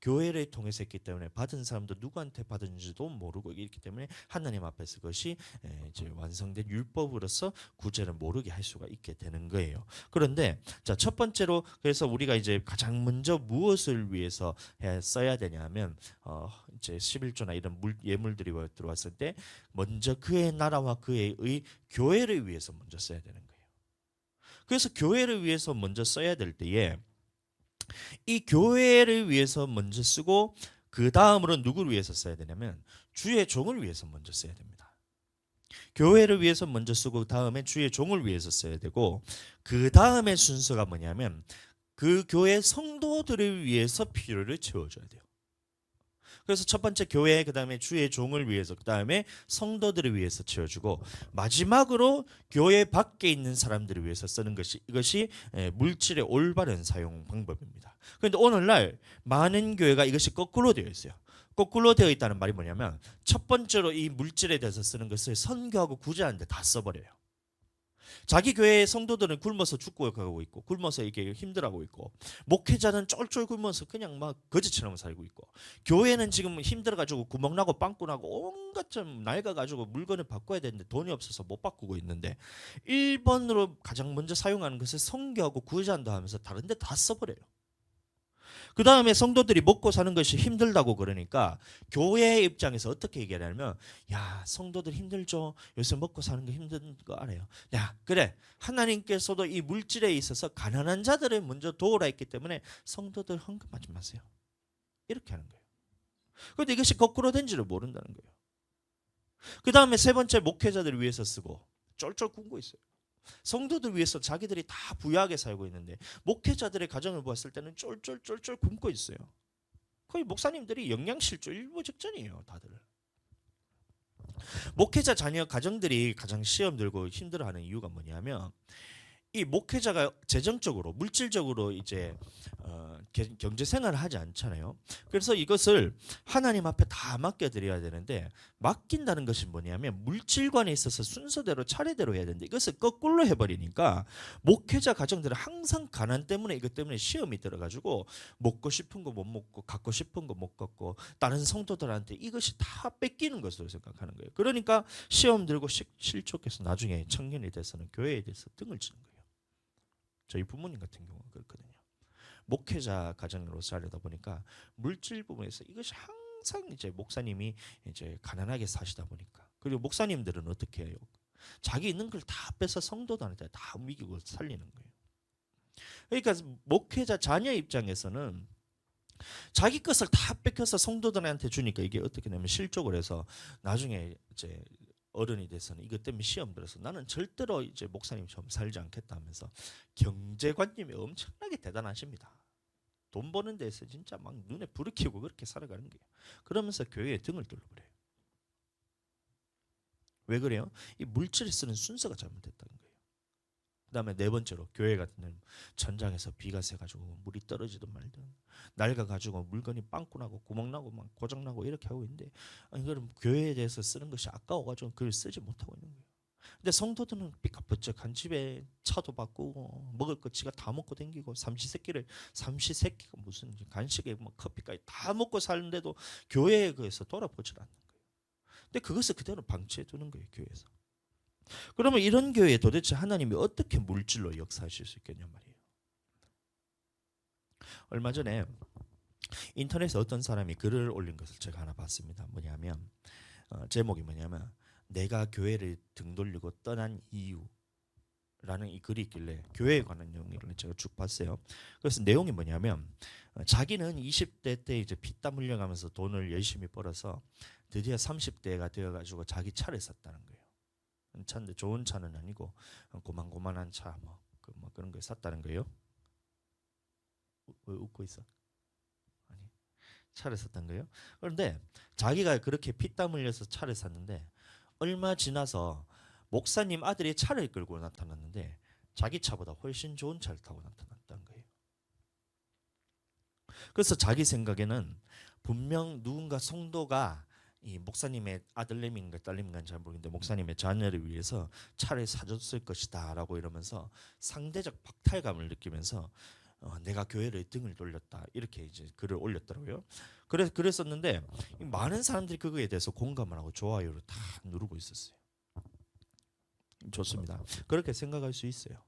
교회를 통해서 했기 때문에 받은 사람도 누구한테 받은지도 모르고 있기 때문에 하나님 앞에서 그것이 이제 완성된 율법으로서 구제를 모르게 할 수가 있게 되는 거예요. 그런데 자, 첫 번째로 그래서 우리가 이제 가장 먼저 무엇을 위해서 써야 되냐면 이제 11조나 이런 예물들이 들어왔을 때 먼저 그의 나라와 그의 의, 교회를 위해서 먼저 써야 되는 거예요. 그래서 교회를 위해서 먼저 써야 될 때에 이 교회를 위해서 먼저 쓰고 그 다음으로 누구를 위해서 써야 되냐면 주의 종을 위해서 먼저 써야 됩니다. 교회를 위해서 먼저 쓰고 다음에 주의 종을 위해서 써야 되고 그 다음에 순서가 뭐냐면 그 교회 성도들을 위해서 필요를 채워줘야 돼요. 그래서 첫 번째 교회, 그 다음에 주의 종을 위해서, 그 다음에 성도들을 위해서 채워주고 마지막으로 교회 밖에 있는 사람들을 위해서 쓰는 것이 이것이 물질의 올바른 사용 방법입니다. 그런데 오늘날 많은 교회가 이것이 거꾸로 되어 있어요. 거꾸로 되어 있다는 말이 뭐냐면 첫 번째로 이 물질에 대해서 쓰는 것을 선교하고 구제하는데 다 써버려요. 자기 교회의 성도들은 굶어서 죽어가고 있고 굶어서 이게 힘들어하고 있고 목회자는 쫄쫄 굶어서 그냥 막 거지처럼 살고 있고 교회는 지금 힘들어가지고 구멍나고 빵꾸나고 온갖 좀 낡아가지고 물건을 바꿔야 되는데 돈이 없어서 못 바꾸고 있는데 1번으로 가장 먼저 사용하는 것을 선교하고 구제한다 하면서 다른 데 다 써버려요. 그 다음에 성도들이 먹고 사는 것이 힘들다고 그러니까 교회의 입장에서 어떻게 얘기하냐면 야 성도들 힘들죠. 요새 먹고 사는 거 힘든 거 알아요. 야 그래 하나님께서도 이 물질에 있어서 가난한 자들을 먼저 도우라 했기 때문에 성도들 헌금하지 마세요. 이렇게 하는 거예요. 그런데 이것이 거꾸로 된지를 모른다는 거예요. 그 다음에 세 번째 목회자들을 위해서 쓰고 쫄쫄 굶고 있어요. 성도들 위해서 자기들이 다 부유하게 살고 있는데 목회자들의 가정을 보았을 때는 쫄쫄쫄쫄 굶고 있어요. 거의 목사님들이 영양실조 일부 직전이에요. 다들. 목회자 자녀 가정들이 가장 시험 들고 힘들어하는 이유가 뭐냐면 이 목회자가 재정적으로 물질적으로 이제 경제 생활을 하지 않잖아요. 그래서 이것을 하나님 앞에 다 맡겨드려야 되는데 맡긴다는 것이 뭐냐면 물질관에 있어서 순서대로 차례대로 해야 되는데 이것을 거꾸로 해버리니까 목회자 가정들은 항상 가난 때문에 이것 때문에 시험이 들어가지고 먹고 싶은 거 못 먹고 갖고 싶은 거 못 갖고 다른 성도들한테 이것이 다 뺏기는 것으로 생각하는 거예요. 그러니까 시험 들고 실족해서 나중에 청년이 돼서는 교회에 대해서 등을 치는 거예요. 저희 부모님 같은 경우는 그렇거든요. 목회자 가정으로 살려다 보니까 물질 부분에서 이것이 항상 이제 목사님이 이제 가난하게 사시다 보니까 그리고 목사님들은 어떻게 해요? 자기 있는 걸 다 뺏어 성도들한테 다 미기고 살리는 거예요. 그러니까 목회자 자녀 입장에서는 자기 것을 다 뺏겨서 성도들한테 주니까 이게 어떻게 되면 실족을 해서 나중에 이제 어른이 돼서는 이것 때문에 시험 들어서 나는 절대로 이제 목사님처럼 살지 않겠다 하면서 경제관념이 엄청나게 대단하십니다. 돈 버는 데서 진짜 막 눈에 불을 켜고 그렇게 살아가는 거예요. 그러면서 교회에 등을 둘러버려요. 왜 그래요? 이 물질을 쓰는 순서가 잘못됐다는 거예요. 그 다음에 네 번째로 교회 같은 데는 천장에서 비가 새가지고 물이 떨어지든 말든 낡아가지고 물건이 빵꾸나고 구멍나고 막 고장나고 이렇게 하고 있는데 아니 그럼 교회에 대해서 쓰는 것이 아까워가지고 그걸 쓰지 못하고 있는 거예요. 근데 성도들은 삐까뻔쩍한 집에 차도 바꾸고 먹을 거 지가 다 먹고 댕기고 삼시세끼가 무슨 간식에 뭐 커피까지 다 먹고 사는데도 교회에 그래서 돌아보질 않는 거예요. 근데 그것을 그대로 방치해 두는 거예요. 교회에서. 그러면 이런 교회에 도대체 하나님이 어떻게 물질로 역사하실 수 있겠냐 말이에요. 얼마 전에 인터넷에 어떤 사람이 글을 올린 것을 제가 하나 봤습니다. 뭐냐면 제목이 뭐냐면 내가 교회를 등 돌리고 떠난 이유라는 이 글이 있길래 교회에 관한 내용을 제가 쭉 봤어요. 그래서 내용이 뭐냐면 자기는 20대 때 이제 피땀 흘려가면서 돈을 열심히 벌어서 드디어 30대가 되어가지고 자기 차를 샀다는 거예요. 차인데 좋은 차는 아니고 고만고만한 차 뭐 그런 걸 샀다는 거예요. 왜 웃고 있어? 아니 차를 샀던 거예요. 그런데 자기가 그렇게 피땀 흘려서 차를 샀는데 얼마 지나서 목사님 아들이 차를 끌고 나타났는데 자기 차보다 훨씬 좋은 차를 타고 나타났다는 거예요. 그래서 자기 생각에는 분명 누군가 성도가 이 목사님의 아들내미인가 딸내미인가 잘 모르겠는데 목사님의 자녀를 위해서 차를 사줬을 것이다라고 이러면서 상대적 박탈감을 느끼면서 내가 교회를 등을 돌렸다 이렇게 이제 글을 올렸더라고요. 그랬었는데 많은 사람들이 그거에 대해서 공감을 하고 좋아요를 다 누르고 있었어요. 좋습니다. 그렇게 생각할 수 있어요.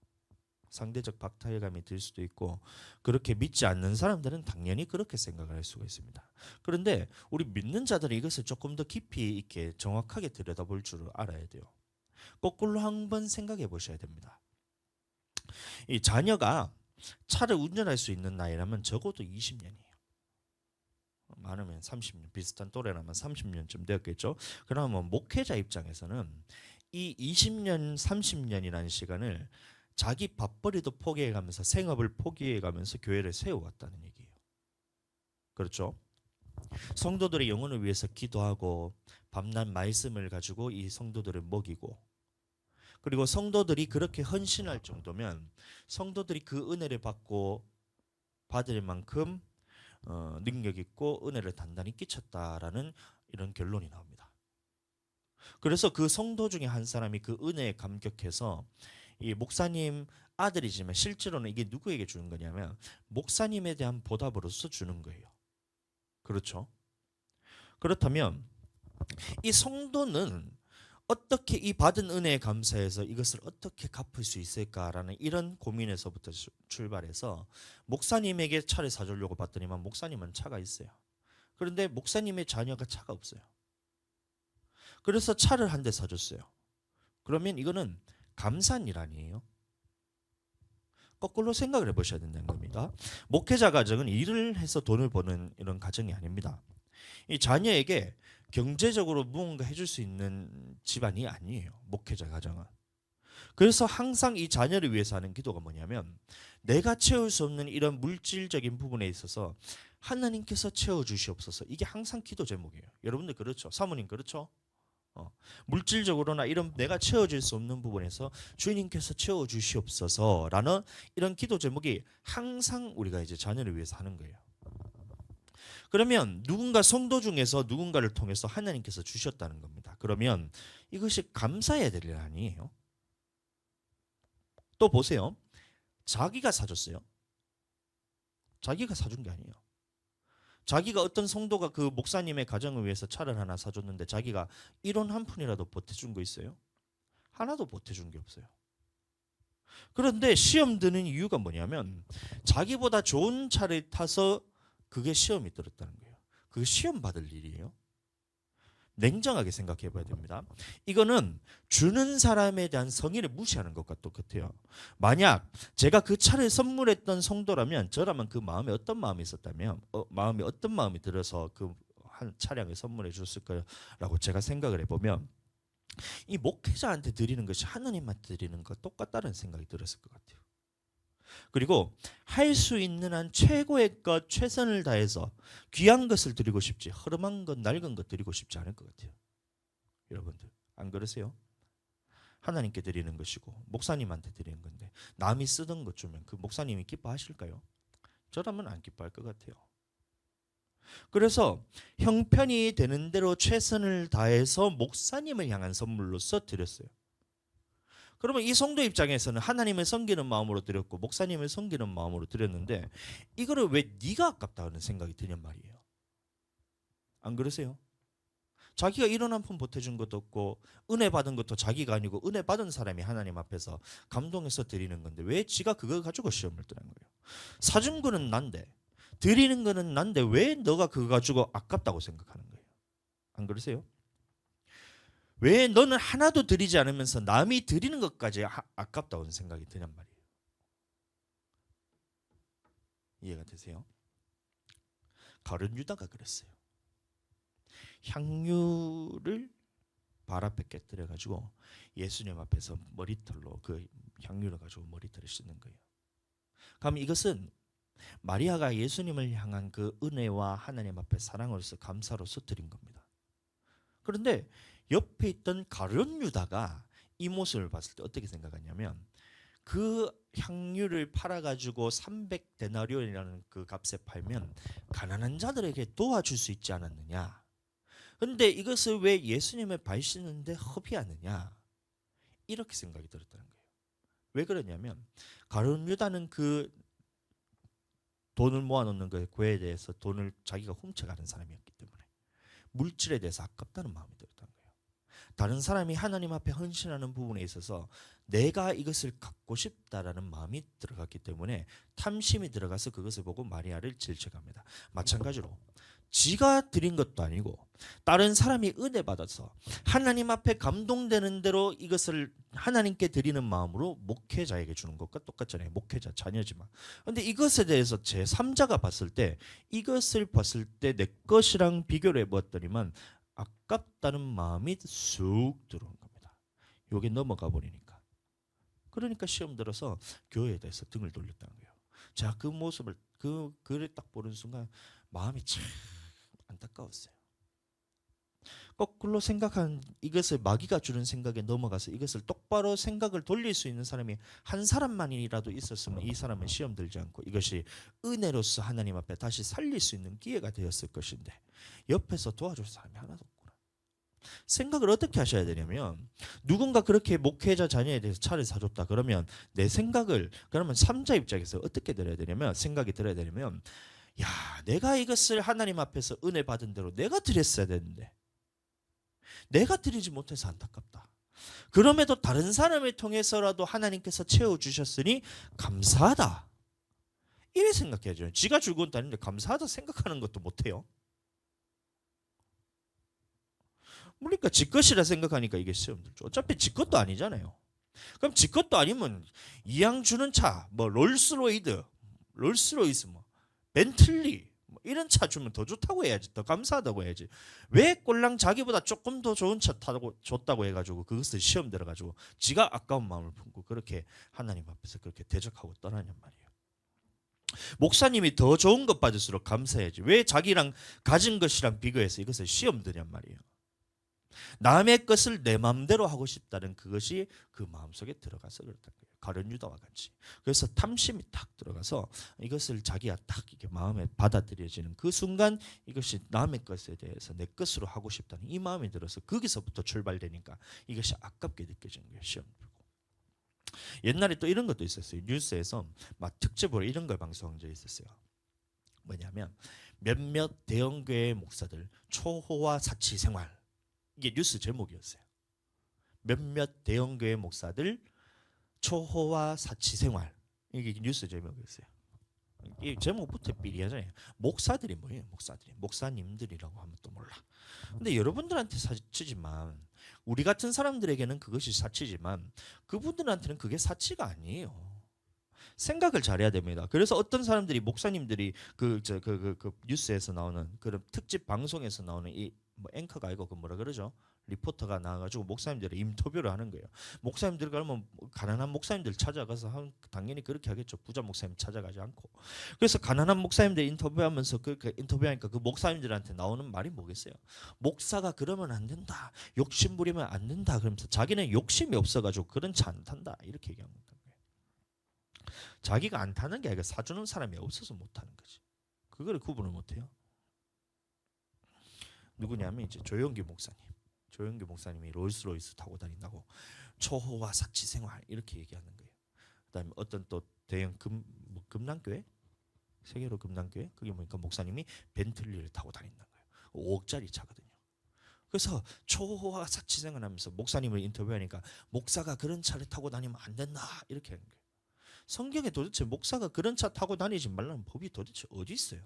상대적 박탈감이 들 수도 있고 그렇게 믿지 않는 사람들은 당연히 그렇게 생각을 할 수가 있습니다. 그런데 우리 믿는 자들이 이것을 조금 더 깊이 있게 정확하게 들여다볼 줄을 알아야 돼요. 거꾸로 한번 생각해 보셔야 됩니다. 이 자녀가 차를 운전할 수 있는 나이라면 적어도 20년이에요. 많으면 30년, 비슷한 또래라면 30년쯤 되었겠죠. 그러면 목회자 입장에서는 이 20년, 30년이라는 시간을 자기 밥벌이도 포기해가면서 생업을 포기해가면서 교회를 세워왔다는 얘기예요. 그렇죠? 성도들의 영혼을 위해서 기도하고 밤낮 말씀을 가지고 이 성도들을 먹이고, 그리고 성도들이 그렇게 헌신할 정도면 성도들이 그 은혜를 받을 만큼 능력 있고 은혜를 단단히 끼쳤다라는 이런 결론이 나옵니다. 그래서 그 성도 중에 한 사람이 그 은혜에 감격해서 이 목사님 아들이지만 실제로는 이게 누구에게 주는 거냐면 목사님에 대한 보답으로서 주는 거예요. 그렇죠? 그렇다면 이 성도는 어떻게 이 받은 은혜에 감사해서 이것을 어떻게 갚을 수 있을까라는 이런 고민에서부터 출발해서 목사님에게 차를 사주려고 봤더니만 목사님은 차가 있어요. 그런데 목사님의 자녀가 차가 없어요. 그래서 차를 한 대 사줬어요. 그러면 이거는 감사한 일 아니에요? 거꾸로 생각을 해보셔야 된다는 겁니다. 목회자 가정은 일을 해서 돈을 버는 이런 가정이 아닙니다. 이 자녀에게 경제적으로 무언가 해줄 수 있는 집안이 아니에요. 목회자 가정은. 그래서 항상 이 자녀를 위해서 하는 기도가 뭐냐면 내가 채울 수 없는 이런 물질적인 부분에 있어서 하나님께서 채워주시옵소서. 이게 항상 기도 제목이에요. 여러분들 그렇죠? 사모님 그렇죠? 물질적으로나 이런 내가 채워줄 수 없는 부분에서 주님께서 채워주시옵소서라는 이런 기도 제목이 항상 우리가 이제 자녀를 위해서 하는 거예요. 그러면 누군가 성도 중에서 누군가를 통해서 하나님께서 주셨다는 겁니다. 그러면 이것이 감사해야 될 일 아니에요? 또 보세요. 자기가 사줬어요. 자기가 사준 게 아니에요. 자기가 어떤 성도가 그 목사님의 가정을 위해서 차를 하나 사줬는데 자기가 1원 한 푼이라도 보태준 거 있어요? 하나도 보태준 게 없어요. 그런데 시험 드는 이유가 뭐냐면 자기보다 좋은 차를 타서 그게 시험이 들었다는 거예요. 그게 시험 받을 일이에요. 냉정하게 생각해 봐야 됩니다. 이거는 주는 사람에 대한 성의를 무시하는 것과 똑같아요. 만약 제가 그 차를 선물했던 성도라면 저라면 그 마음에 어떤 마음이 있었다면 마음이 어떤 마음이 들어서 그 한 차량을 선물해 줬을까라고 제가 생각을 해보면 이 목회자한테 드리는 것이 하나님한테 드리는 것 똑같다는 생각이 들었을 것 같아요. 그리고 할 수 있는 한 최고의 것 최선을 다해서 귀한 것을 드리고 싶지 허름한 것 낡은 것 드리고 싶지 않을 것 같아요. 여러분들 안 그러세요? 하나님께 드리는 것이고 목사님한테 드리는 건데 남이 쓰던 것 주면 그 목사님이 기뻐하실까요? 저라면 안 기뻐할 것 같아요. 그래서 형편이 되는 대로 최선을 다해서 목사님을 향한 선물로서 드렸어요. 그러면 이 성도 입장에서는 하나님을 섬기는 마음으로 드렸고 목사님을 섬기는 마음으로 드렸는데 이거를 왜 네가 아깝다는 생각이 드냔 말이에요. 안 그러세요? 자기가 1원 한 푼 보태준 것도 없고 은혜 받은 것도 자기가 아니고 은혜 받은 사람이 하나님 앞에서 감동해서 드리는 건데 왜 지가 그걸 가지고 시험을 뜨는 거예요? 사준 거는 난데 드리는 거는 난데 왜 너가 그거 가지고 아깝다고 생각하는 거예요? 안 그러세요? 왜 너는 하나도 드리지 않으면서 남이 드리는 것까지 아깝다고 생각이 드냔 말이에요. 이해가 되세요? 가룟 유다가 그랬어요. 향유를 발 앞에 깨뜨려 가지고 예수님 앞에서 머리털로 그 향유를 가지고 머리털을 씻는 거예요. 그럼 이것은 마리아가 예수님을 향한 그 은혜와 하나님 앞에 사랑으로서 감사로서 드린 겁니다. 그런데 옆에 있던 가룟 유다가 이 모습을 봤을 때 어떻게 생각하냐면 그 향유를 팔아가지고 300데나리온이라는 그 값에 팔면 가난한 자들에게 도와줄 수 있지 않았느냐. 그런데 이것을 왜 예수님의 발 씻는데 허비하느냐. 이렇게 생각이 들었다는 거예요. 왜 그러냐면 가룟 유다는 그 돈을 모아놓는 그에 대해서 돈을 자기가 훔쳐가는 사람이었기 때문에 물질에 대해서 아깝다는 마음이 들었다는 거예요. 다른 사람이 하나님 앞에 헌신하는 부분에 있어서 내가 이것을 갖고 싶다라는 마음이 들어갔기 때문에 탐심이 들어가서 그것을 보고 마리아를 질책합니다. 마찬가지로 지가 드린 것도 아니고 다른 사람이 은혜 받아서 하나님 앞에 감동되는 대로 이것을 하나님께 드리는 마음으로 목회자에게 주는 것과 똑같잖아요. 목회자 자녀지만. 근데 이것에 대해서 제3자가 봤을 때 이것을 봤을 때 내 것이랑 비교를 해봤더니만 아깝다는 마음이 쑥 들어온 겁니다. 요게 넘어가 버리니까. 그러니까 시험 들어서 교회에 대해서 등을 돌렸다는 거예요. 자, 그 모습을 그 글을 딱 보는 순간 마음이 참 안타까웠어요. 거꾸로 생각한 이것을 마귀가 주는 생각에 넘어가서 이것을 똑바로 생각을 돌릴 수 있는 사람이 한 사람만이라도 있었으면 이 사람은 시험 들지 않고 이것이 은혜로서 하나님 앞에 다시 살릴 수 있는 기회가 되었을 것인데 옆에서 도와줄 사람이 하나도 없구나. 생각을 어떻게 하셔야 되냐면 누군가 그렇게 목회자 자녀에 대해서 차를 사줬다 그러면 내 생각을 그러면 3자 입장에서 어떻게 들어야 되냐면 생각이 들어야 되냐면 야, 내가 이것을 하나님 앞에서 은혜 받은 대로 내가 드렸어야 되는데 내가 드리지 못해서 안타깝다. 그럼에도 다른 사람을 통해서라도 하나님께서 채워주셨으니 감사하다. 이래 생각해야죠. 지가 줄건 아닌데 감사하다 생각하는 것도 못해요. 그러니까 지 것이라 생각하니까 이게 시험 들죠. 어차피 지 것도 아니잖아요. 그럼 지 것도 아니면 이양 주는 차, 뭐 롤스로이스, 뭐 벤틀리 뭐 이런 차 주면 더 좋다고 해야지, 더 감사하다고 해야지. 왜 꼴랑 자기보다 조금 더 좋은 차 타고 줬다고 해가지고 그것을 시험 들어가지고 지가 아까운 마음을 품고 그렇게 하나님 앞에서 그렇게 대적하고 떠나냔 말이에요. 목사님이 더 좋은 것 받을수록 감사해야지. 왜 자기랑 가진 것이랑 비교해서 이것을 시험 드냔 말이에요. 남의 것을 내 마음대로 하고 싶다는 그것이 그 마음속에 들어가서 그렇다는 거예요. 가룟 유다와 같이. 그래서 탐심이 탁 들어가서 이것을 자기가 딱 이렇게 마음에 받아들여지는 그 순간 이것이 남의 것에 대해서 내 것으로 하고 싶다는 이 마음이 들어서 거기서부터 출발되니까 이것이 아깝게 느껴지는 거예요. 시험 들고. 옛날에 또 이런 것도 있었어요. 뉴스에서 막 특집으로 이런 걸 방송한 적이 있었어요. 뭐냐면 몇몇 대형교회 목사들 초호화 사치 생활. 이게 뉴스 제목이었어요. 몇몇 대형교회 목사들 초호화 사치 생활. 이게 뉴스 제목이었어요. 이 제목부터 삐리하잖아요. 목사들이 뭐예요? 목사님들이라고 하면 또 몰라. 근데 여러분들한테 사치지만 우리 같은 사람들에게는 그것이 사치지만 그분들한테는 그게 사치가 아니에요. 생각을 잘해야 됩니다. 그래서 어떤 사람들이 목사님들이 그 뉴스에서 나오는 그런 특집 방송에서 나오는 이 뭐 앵커가 아니고 그 뭐라 그러죠? 리포터가 나와가지고 목사님들의 인터뷰를 하는 거예요. 목사님들 그러면 가난한 목사님들 찾아가서 당연히 그렇게 하겠죠. 부자 목사님 찾아가지 않고. 그래서 가난한 목사님들 인터뷰하면서 그 인터뷰하니까 그 목사님들한테 나오는 말이 뭐겠어요? 목사가 그러면 안 된다. 욕심 부리면 안 된다. 그러면서 자기는 욕심이 없어가지고 그런 차 안 탄다. 이렇게 얘기하는 거예요. 자기가 안 타는 게 아니라 사주는 사람이 없어서 못 타는 거지. 그걸 구분을 못 해요. 누구냐면 이제 조영기 목사님이 롤스로이스 타고 다닌다고 초호화 사치 생활 이렇게 얘기하는 거예요. 그다음에 어떤 또 대형 금남교회 세계로 금남교회 그게 뭐니까 목사님이 벤틀리를 타고 다닌다는 거예요. 5억짜리 차거든요. 그래서 초호화 사치 생활하면서 목사님을 인터뷰하니까 목사가 그런 차를 타고 다니면 안 된다 이렇게 하는 거예요. 성경에 도대체 목사가 그런 차 타고 다니지 말라는 법이 도대체 어디 있어요?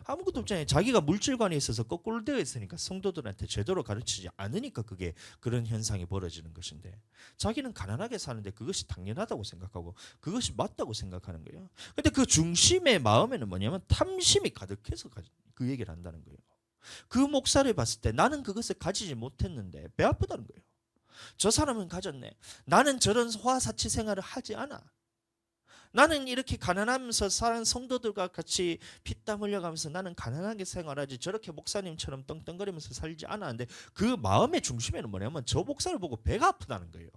아무것도 없잖아요. 자기가 물질관에 있어서 거꾸로 되어 있으니까 성도들한테 제대로 가르치지 않으니까 그게 그런 현상이 벌어지는 것인데 자기는 가난하게 사는데 그것이 당연하다고 생각하고 그것이 맞다고 생각하는 거예요. 근데 그 중심의 마음에는 뭐냐면 탐심이 가득해서 그 얘기를 한다는 거예요. 그 목사를 봤을 때 나는 그것을 가지지 못했는데 배 아프다는 거예요. 저 사람은 가졌네. 나는 저런 화사치 생활을 하지 않아. 나는 이렇게 가난하면서 사는 성도들과 같이 피땀 흘려가면서 나는 가난하게 생활하지 저렇게 목사님처럼 떵떵거리면서 살지 않았는데 그 마음의 중심에는 뭐냐면 저 목사를 보고 배가 아프다는 거예요.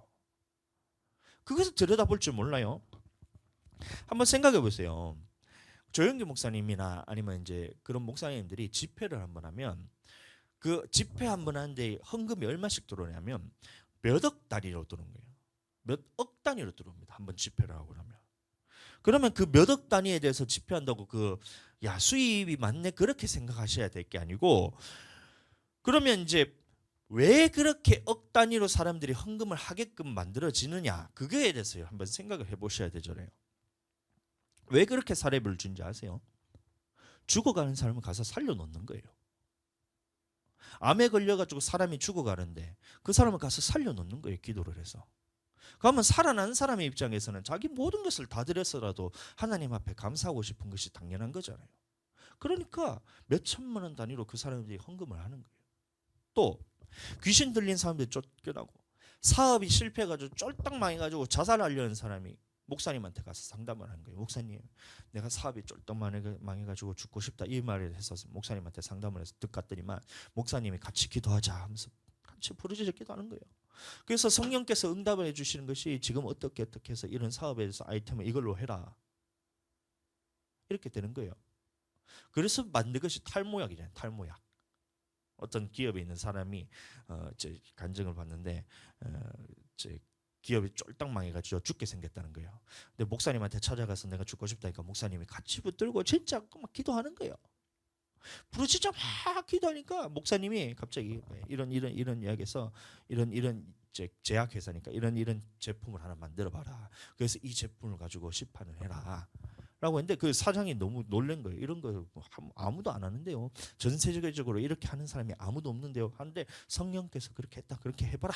그것을 들여다볼 줄 몰라요. 한번 생각해 보세요. 조영기 목사님이나 아니면 이제 그런 목사님들이 집회를 한번 하면 그 집회 한번 하는데 헌금이 얼마씩 들어오냐면 몇 억 단위로 들어오는 거예요. 몇 억 단위로 들어옵니다. 한번 집회를 하고 나면. 그러면 그 몇 억 단위에 대해서 집회한다고 수입이 많네 그렇게 생각하셔야 될 게 아니고 그러면 이제 왜 그렇게 억 단위로 사람들이 헌금을 하게끔 만들어지느냐, 그거에 대해서 한번 생각을 해보셔야 되잖아요. 왜 그렇게 사례를 준지 아세요? 죽어가는 사람을 가서 살려놓는 거예요. 암에 걸려가지고 사람이 죽어가는데 그 사람을 가서 살려놓는 거예요. 기도를 해서. 그러면 살아난 사람의 입장에서는 자기 모든 것을 다 드려서라도 하나님 앞에 감사하고 싶은 것이 당연한 거잖아요. 그러니까 몇 천만 원 단위로 그 사람들이 헌금을 하는 거예요. 또 귀신 들린 사람들이 쫓겨나고 사업이 실패해가지고 쫄딱 망해가지고 자살하려는 사람이 목사님한테 가서 상담을 하는 거예요. 목사님, 내가 사업이 쫄딱 망해가지고 죽고 싶다, 이 말을 해서 목사님한테 상담을 해서 듣갔더니만 목사님이 같이 기도하자 하면서 같이 부르짖어 기도하는 거예요. 그래서 성령께서 응답을 해주시는 것이 지금 어떻게 해서 이런 사업에 대해서 아이템을 이걸로 해라, 이렇게 되는 거예요. 그래서 만든 것이 탈모약이잖아요. 탈모약. 어떤 기업에 있는 사람이 간증을 받는데 기업이 쫄딱 망해가지고 죽게 생겼다는 거예요. 근데 목사님한테 찾아가서 내가 죽고 싶다니까 목사님이 같이 붙들고 진짜 막 기도하는 거예요. 부르짖어 막 기도하니까 목사님이 갑자기 이런 이야기에서 이런 제약회사니까 이런 제품을 하나 만들어봐라. 그래서 이 제품을 가지고 시판을 해라 라고 했는데 그 사장이 너무 놀란 거예요. 이런 거 아무도 안 하는데요. 전 세계적으로 이렇게 하는 사람이 아무도 없는데요. 하는데 성령께서 그렇게 했다, 그렇게 해봐라,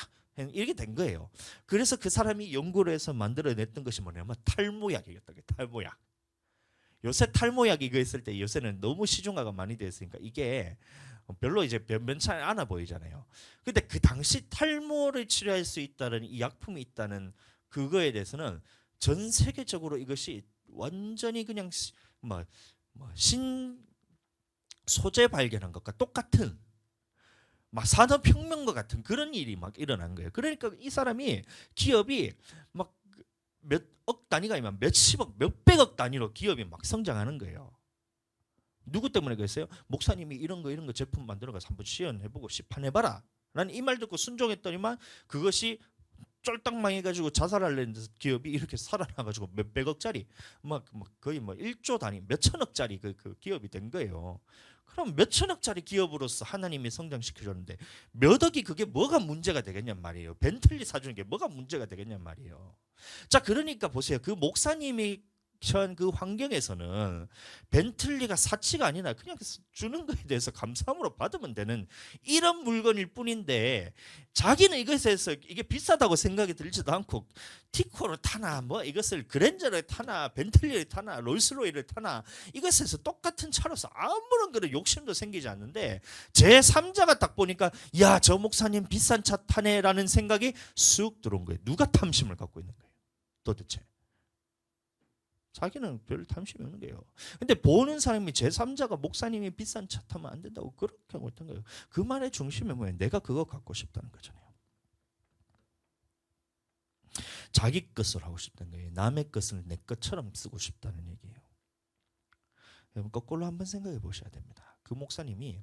이렇게 된 거예요. 그래서 그 사람이 연구를 해서 만들어냈던 것이 뭐냐면 탈모약이었다. 탈모약. 요새 탈모약 이거 있을 때 요새는 너무 시중화가 많이 되어 있으니까 이게 별로 이제 변변치 않아 보이잖아요. 근데 그 당시 탈모를 치료할 수 있다는 이 약품이 있다는 그거에 대해서는 전 세계적으로 이것이 완전히 그냥 신 소재 발견한 것과 똑같은 막 산업혁명과 같은 그런 일이 막 일어난 거예요. 그러니까 이 사람이 기업이 막 몇억 단위가 아니면 몇십억, 몇백억 단위로 기업이 막 성장하는 거예요. 누구 때문에 그랬어요? 목사님이 이런 거 제품 만들어가서 한번 시연해보고 시판해봐라 라는 이 말 듣고 순종했더니만 그것이 쫄딱 망해가지고 자살하려는 기업이 이렇게 살아나가지고 몇백억짜리 막 거의 1조 단위 몇천억짜리 그 기업이 된 거예요. 그럼 몇천억짜리 기업으로서 하나님이 성장시켜줬는데 몇 억이 그게 뭐가 문제가 되겠냔 말이에요. 벤틀리 사주는 게 뭐가 문제가 되겠냔 말이에요. 자, 그러니까 보세요. 그 목사님이 처한 그 환경에서는 벤틀리가 사치가 아니라 그냥 주는 것에 대해서 감사함으로 받으면 되는 이런 물건일 뿐인데 자기는 이것에서 이게 비싸다고 생각이 들지도 않고 티코를 타나 뭐 이것을 그랜저를 타나 벤틀리를 타나 롤스로이를 타나 이것에서 똑같은 차로서 아무런 그런 욕심도 생기지 않는데 제3자가 딱 보니까 야, 저 목사님 비싼 차 타네라는 생각이 쑥 들어온 거예요. 누가 탐심을 갖고 있는 거예요 도대체? 자기는 별 탐심이 없는 거예요. 근데 보는 사람이 제3자가 목사님이 비싼 차 타면 안 된다고 그렇게 하고 있던 거예요. 그 말의 중심이 뭐예요? 내가 그거 갖고 싶다는 거잖아요. 자기 것을 하고 싶다는 거예요. 남의 것을 내 것처럼 쓰고 싶다는 얘기예요. 여러분 거꾸로 한번 생각해 보셔야 됩니다. 그 목사님이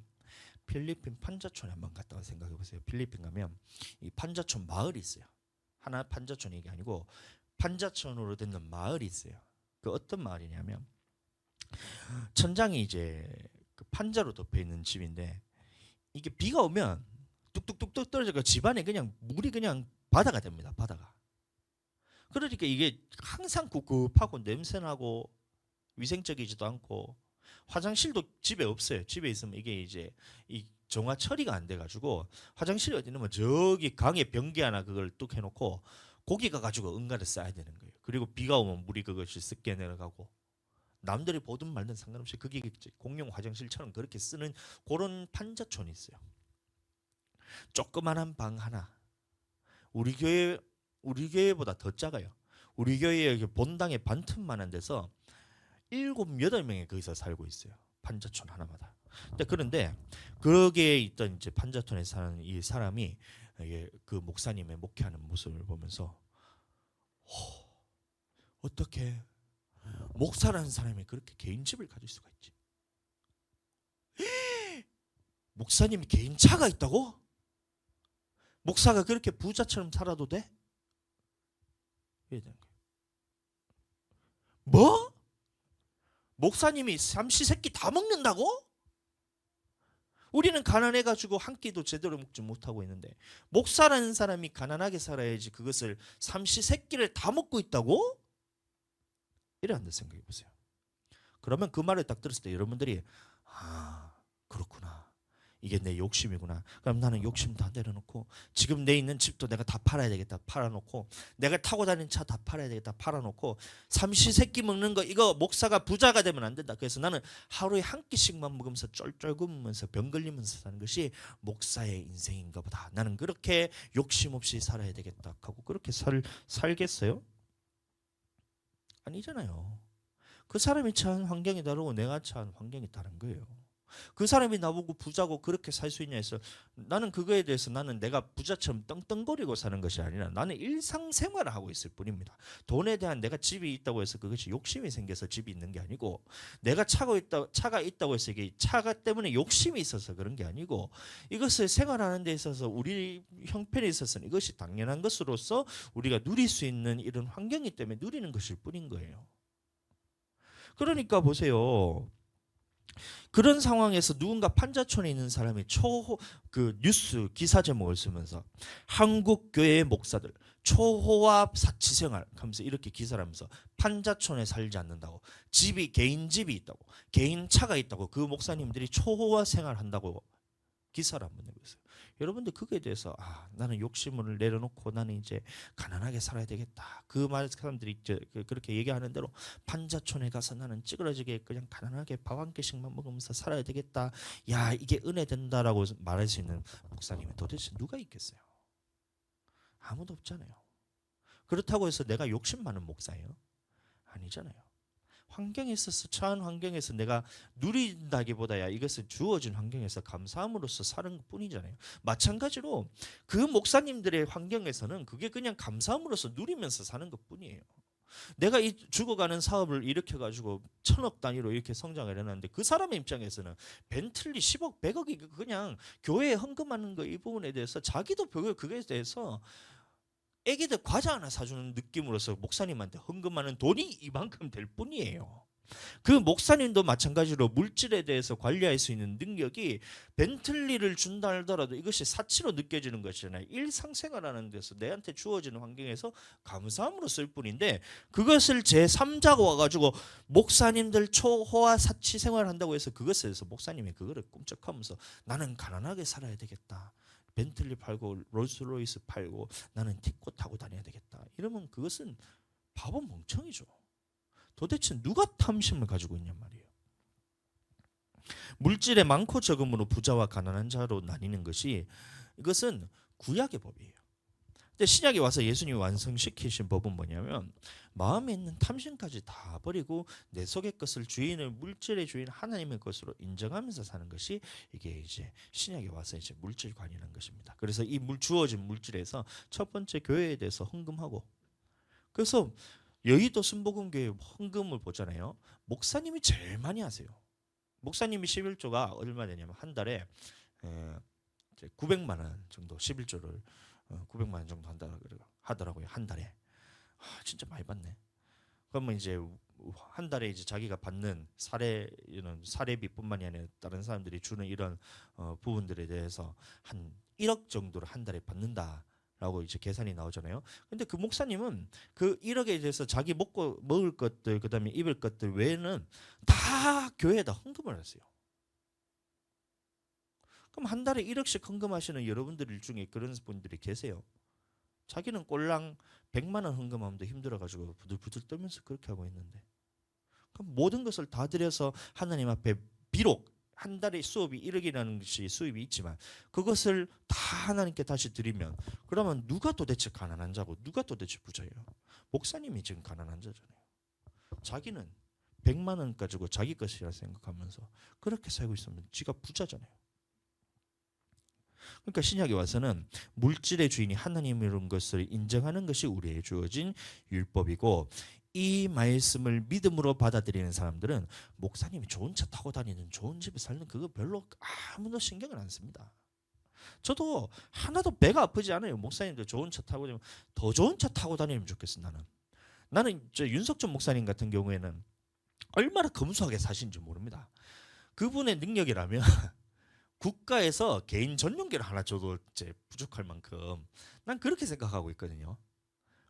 필리핀 판자촌에 한번 갔다가 생각해 보세요. 필리핀 가면 이 판자촌 마을이 있어요. 하나 판자촌 이게 아니고 판자촌으로 된 마을이 있어요. 그 어떤 마을이냐면 천장이 이제 그 판자로 덮여 있는 집인데 이게 비가 오면 뚝뚝뚝뚝 떨어져서 집안에 그냥 물이 그냥 바다가 됩니다. 바다가. 그러니까 이게 항상 꿉꿉하고 냄새나고 위생적이지도 않고 화장실도 집에 없어요. 집에 있으면 이게 이제 이 정화 처리가 안 돼가지고 화장실이 어디 있냐면 저기 강에 변기 하나 그걸 뚝 해놓고 고기 가가지고 응가를 싸야 되는 거예요. 그리고 비가 오면 물이 그것이 습게 내려가고 남들이 보든 말든 상관없이 그게 공용 화장실처럼 그렇게 쓰는 그런 판자촌이 있어요. 조그만한 방 하나. 우리 교회보다 더 작아요. 우리 교회 본당의 반틈만한 데서 7, 8명이 거기서 살고 있어요. 판자촌 하나마다. 그런데 거기에 있던 이제 판자촌에 사는 이 사람이 그 목사님의 목회하는 모습을 보면서 어떻게 목사라는 사람이 그렇게 개인 집을 가질 수가 있지? 목사님이 개인 차가 있다고? 목사가 그렇게 부자처럼 살아도 돼? 이래 되는 거예요. 뭐? 목사님이 삼시세끼 다 먹는다고? 우리는 가난해가지고 한 끼도 제대로 먹지 못하고 있는데 목사라는 사람이 가난하게 살아야지 그것을 삼시세끼를 다 먹고 있다고? 이래 한다 생각해 보세요. 그러면 그 말을 딱 들었을 때 여러분들이 아 그렇구나. 이게 내 욕심이구나. 그럼 나는 욕심 다 내려놓고 지금 내 있는 집도 내가 다 팔아야 되겠다. 팔아놓고 내가 타고 다니는 차 다 팔아야 되겠다. 팔아놓고 삼시세끼 먹는 거 이거 목사가 부자가 되면 안 된다. 그래서 나는 하루에 한 끼씩만 먹으면서 쩔쩔 굶으면서 병 걸리면서 사는 것이 목사의 인생인가 보다. 나는 그렇게 욕심 없이 살아야 되겠다 하고 그렇게 살겠어요? 아니잖아요. 그 사람이 처한 환경이 다르고 내가 처한 환경이 다른 거예요. 그 사람이 나보고 부자고 그렇게 살 수 있냐 해서 나는 그거에 대해서 나는 내가 부자처럼 떵떵거리고 사는 것이 아니라 나는 일상생활을 하고 있을 뿐입니다. 돈에 대한 내가 집이 있다고 해서 그것이 욕심이 생겨서 집이 있는 게 아니고 내가 차가 있다고 해서 이게 차가 때문에 욕심이 있어서 그런 게 아니고 이것을 생활하는 데 있어서 우리 형편에 있어서는 이것이 당연한 것으로서 우리가 누릴 수 있는 이런 환경이 때문에 누리는 것일 뿐인 거예요. 그러니까 보세요. 그런 상황에서 누군가 판자촌에 있는 사람이 그 뉴스 기사 제목을 쓰면서 한국 교회의 목사들 초호화 사치생활 하면서 이렇게 기사를 하면서 판자촌에 살지 않는다고 개인 집이 있다고 개인 차가 있다고 그 목사님들이 초호화 생활한다고 기사를 한번 내고 있어요. 여러분들 그거에 대해서 나는 욕심을 내려놓고 나는 이제 가난하게 살아야 되겠다. 그 말 사람들이 이제 그렇게 얘기하는 대로 판자촌에 가서 나는 찌그러지게 그냥 가난하게 밥 한 개씩만 먹으면서 살아야 되겠다. 야 이게 은혜 된다라고 말할 수 있는 목사님이 도대체 누가 있겠어요? 아무도 없잖아요. 그렇다고 해서 내가 욕심 많은 목사예요? 아니잖아요. 환경에 있어서 처한 환경에서 내가 누린다기보다야 이것은 주어진 환경에서 감사함으로써 사는 뿐이잖아요. 마찬가지로 그 목사님들의 환경에서는 그게 그냥 감사함으로써 누리면서 사는 것뿐이에요. 내가 이 죽어가는 사업을 일으켜가지고 1000억 단위로 이렇게 성장을 해놨는데 그 사람의 입장에서는 벤틀리 10억 100억이 그냥 교회에 헌금하는 거 이 부분에 대해서 자기도 그거에 대해서 애기들 과자 하나 사주는 느낌으로서 목사님한테 헌금하는 돈이 이만큼 될 뿐이에요. 그 목사님도 마찬가지로 물질에 대해서 관리할 수 있는 능력이 벤틀리를 준다 하더라도 이것이 사치로 느껴지는 것이잖아요. 일상생활하는 데서 내한테 주어지는 환경에서 감사함으로 쓸 뿐인데 그것을 제3자가 와가지고 목사님들 초호화 사치 생활한다고 해서 그것에 대해서 목사님이 그거를 꿈쩍하면서 나는 가난하게 살아야 되겠다. 벤틀리 팔고 롤스로이스 팔고 나는 티코 타고 다녀야 되겠다. 이러면 그것은 바보 멍청이죠. 도대체 누가 탐심을 가지고 있냔 말이에요. 물질의 많고 적음으로 부자와 가난한 자로 나뉘는 것이 이것은 구약의 법이에요. 근데 신약에 와서 예수님이 완성시키신 법은 뭐냐면 마음에 있는 탐심까지 다 버리고 내 속의 것을 주인을 물질의 주인 하나님의 것으로 인정하면서 사는 것이 이게 이제 신약에 와서 이제 물질관이라는 것입니다. 그래서 이 주어진 물질에서 첫 번째 교회에 대해서 헌금하고 그래서 여의도 순복음교회 헌금을 보잖아요. 목사님이 제일 많이 하세요. 목사님이 11조가 얼마 되냐면 한 달에 900만 원 정도 11조를 900만 원 정도 한다 하더라고요. 한 달에. 진짜 많이 받네. 그러면 이제 한 달에 이제 자기가 받는 사례비뿐만이 아니라 다른 사람들이 주는 이런 부분들에 대해서 한 1억 정도를 한 달에 받는다라고 이제 계산이 나오잖아요. 근데 그 목사님은 그 1억에 대해서 자기 먹을 것들 그다음에 입을 것들 외에는 다 교회에다 헌금을 하세요. 그럼 한 달에 1억씩 헌금하시는 여러분들 중에 그런 분들이 계세요. 자기는 꼴랑 100만 원 헌금하면 힘들어가지고 부들부들 떨면서 그렇게 하고 있는데 그럼 모든 것을 다 들여서 하나님 앞에 비록 한 달에 수업이 1억이라는 것이 수입이 있지만 그것을 다 하나님께 다시 드리면 그러면 누가 도대체 가난한 자고 누가 도대체 부자예요? 목사님이 지금 가난한 자잖아요. 자기는 100만 원 가지고 자기 것이라 생각하면서 그렇게 살고 있으면 지가 부자잖아요. 그러니까 신약에 와서는 물질의 주인이 하나님이라는 것을 인정하는 것이 우리에게 주어진 율법이고 이 말씀을 믿음으로 받아들이는 사람들은 목사님이 좋은 차 타고 다니는 좋은 집에 살는 그거 별로 아무도 신경을 안 씁니다. 저도 하나도 배가 아프지 않아요. 목사님들 좋은 차 타고 다니면 더 좋은 차 타고 다니면 좋겠어. 나는 윤석천 목사님 같은 경우에는 얼마나 검소하게 사시는지 모릅니다. 그분의 능력이라면 국가에서 개인 전용기를 하나 줘도 이제 부족할 만큼 난 그렇게 생각하고 있거든요.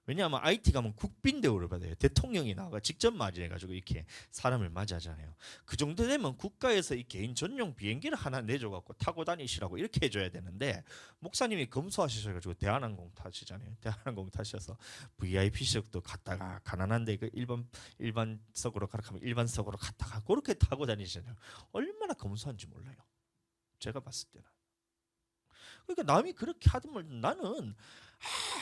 왜냐하면 IT 가면 국빈 대우를 받아요. 대통령이 나와 직접 맞이해가지고 이렇게 사람을 맞이하잖아요. 그 정도 되면 국가에서 이 개인 전용 비행기를 하나 내줘갖고 타고 다니시라고 이렇게 해줘야 되는데, 목사님이 검소하셔가지고 대한항공 타시잖아요. 대한항공 타셔서 VIP석도 갔다가, 가난한데 그 일반석으로 가라 하면 일반석으로 갔다가 그렇게 타고 다니시잖아요. 얼마나 검소한지 몰라요. 제가 봤을 때는. 그러니까 남이 그렇게 하면 나는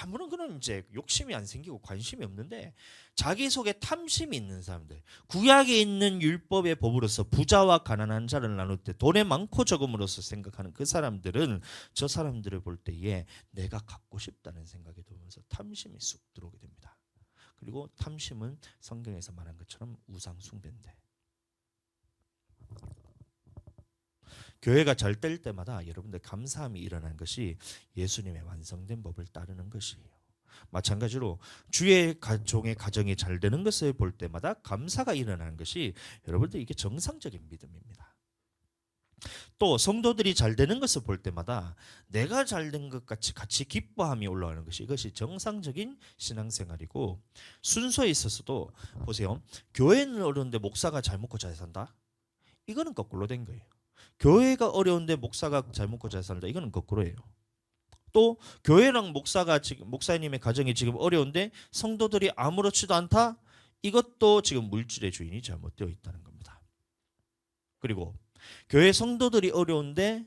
아무런 그런 이제 욕심이 안 생기고 관심이 없는데, 자기 속에 탐심이 있는 사람들, 구약에 있는 율법의 법으로서 부자와 가난한 자를 나눌 때 돈의 많고 적음으로서 생각하는 그 사람들은, 저 사람들을 볼 때에 내가 갖고 싶다는 생각이 들면서 탐심이 쑥 들어오게 됩니다. 그리고 탐심은 성경에서 말한 것처럼 우상 숭배인데, 교회가 잘 될 때마다 여러분들 감사함이 일어나는 것이 예수님의 완성된 법을 따르는 것이에요. 마찬가지로 주의 종의 가정이 잘 되는 것을 볼 때마다 감사가 일어나는 것이 여러분들 이게 정상적인 믿음입니다. 또 성도들이 잘 되는 것을 볼 때마다 내가 잘 된 것 같이 기뻐함이 올라오는 것이, 이것이 정상적인 신앙생활이고, 순서에 있어서도 보세요. 교회는 어려운데 목사가 잘 먹고 잘 산다? 이거는 거꾸로 된 거예요. 교회가 어려운데 목사가 잘 먹고 잘 살다, 이거는 거꾸로예요. 또 교회랑 목사님의 가정이 지금 어려운데 성도들이 아무렇지도 않다, 이것도 지금 물질의 주인이 잘못되어 있다는 겁니다. 그리고 교회 성도들이 어려운데,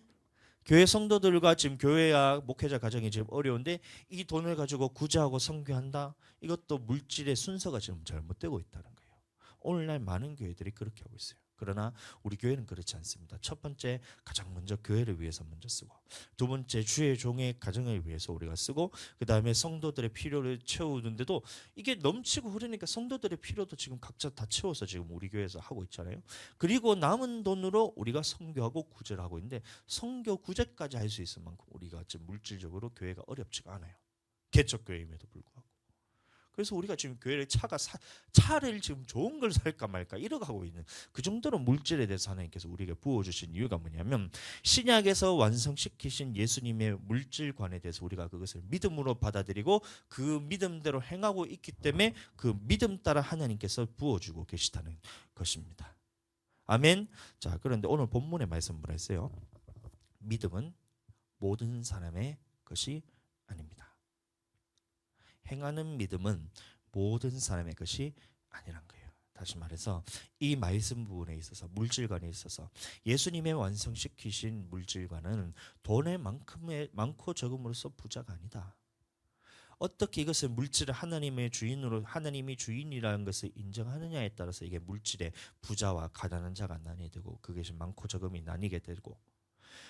교회 성도들과 지금 교회와 목회자 가정이 지금 어려운데 이 돈을 가지고 구제하고 선교한다, 이것도 물질의 순서가 지금 잘못되고 있다는 거예요. 오늘날 많은 교회들이 그렇게 하고 있어요. 그러나 우리 교회는 그렇지 않습니다. 첫 번째, 가장 먼저 교회를 위해서 먼저 쓰고, 두 번째 주의 종의 가정을 위해서 우리가 쓰고, 그 다음에 성도들의 필요를 채우는데도 이게 넘치고 흐르니까 성도들의 필요도 지금 각자 다 채워서 지금 우리 교회에서 하고 있잖아요. 그리고 남은 돈으로 우리가 선교하고 구제를 하고 있는데, 선교 구제까지 할 수 있을 만큼 우리가 지금 물질적으로 교회가 어렵지가 않아요. 개척 교회임에도 불구하고. 그래서 우리가 지금 교회를 차를 지금 좋은 걸 살까 말까 이러고 있는, 그 정도로 물질에 대해서 하나님께서 우리에게 부어주신 이유가 뭐냐면, 신약에서 완성시키신 예수님의 물질관에 대해서 우리가 그것을 믿음으로 받아들이고 그 믿음대로 행하고 있기 때문에 그 믿음 따라 하나님께서 부어주고 계시다는 것입니다. 아멘. 자, 그런데 오늘 본문의 말씀 뭐라 했어요? 믿음은 모든 사람의 것이 아닙니다. 행하는 믿음은 모든 사람의 것이 아니란 거예요. 다시 말해서 이 말씀 부분에 있어서, 물질관에 있어서 예수님의 완성시키신 물질관은 돈의 만큼의 많고 적음으로써 부자가 아니다. 어떻게 이것을 물질을 하나님의 주인으로, 하나님이 주인이라는 것을 인정하느냐에 따라서 이게 물질의 부자와 가난한 자가 나뉘게, 그것이 많고 적음이 나뉘게 되고,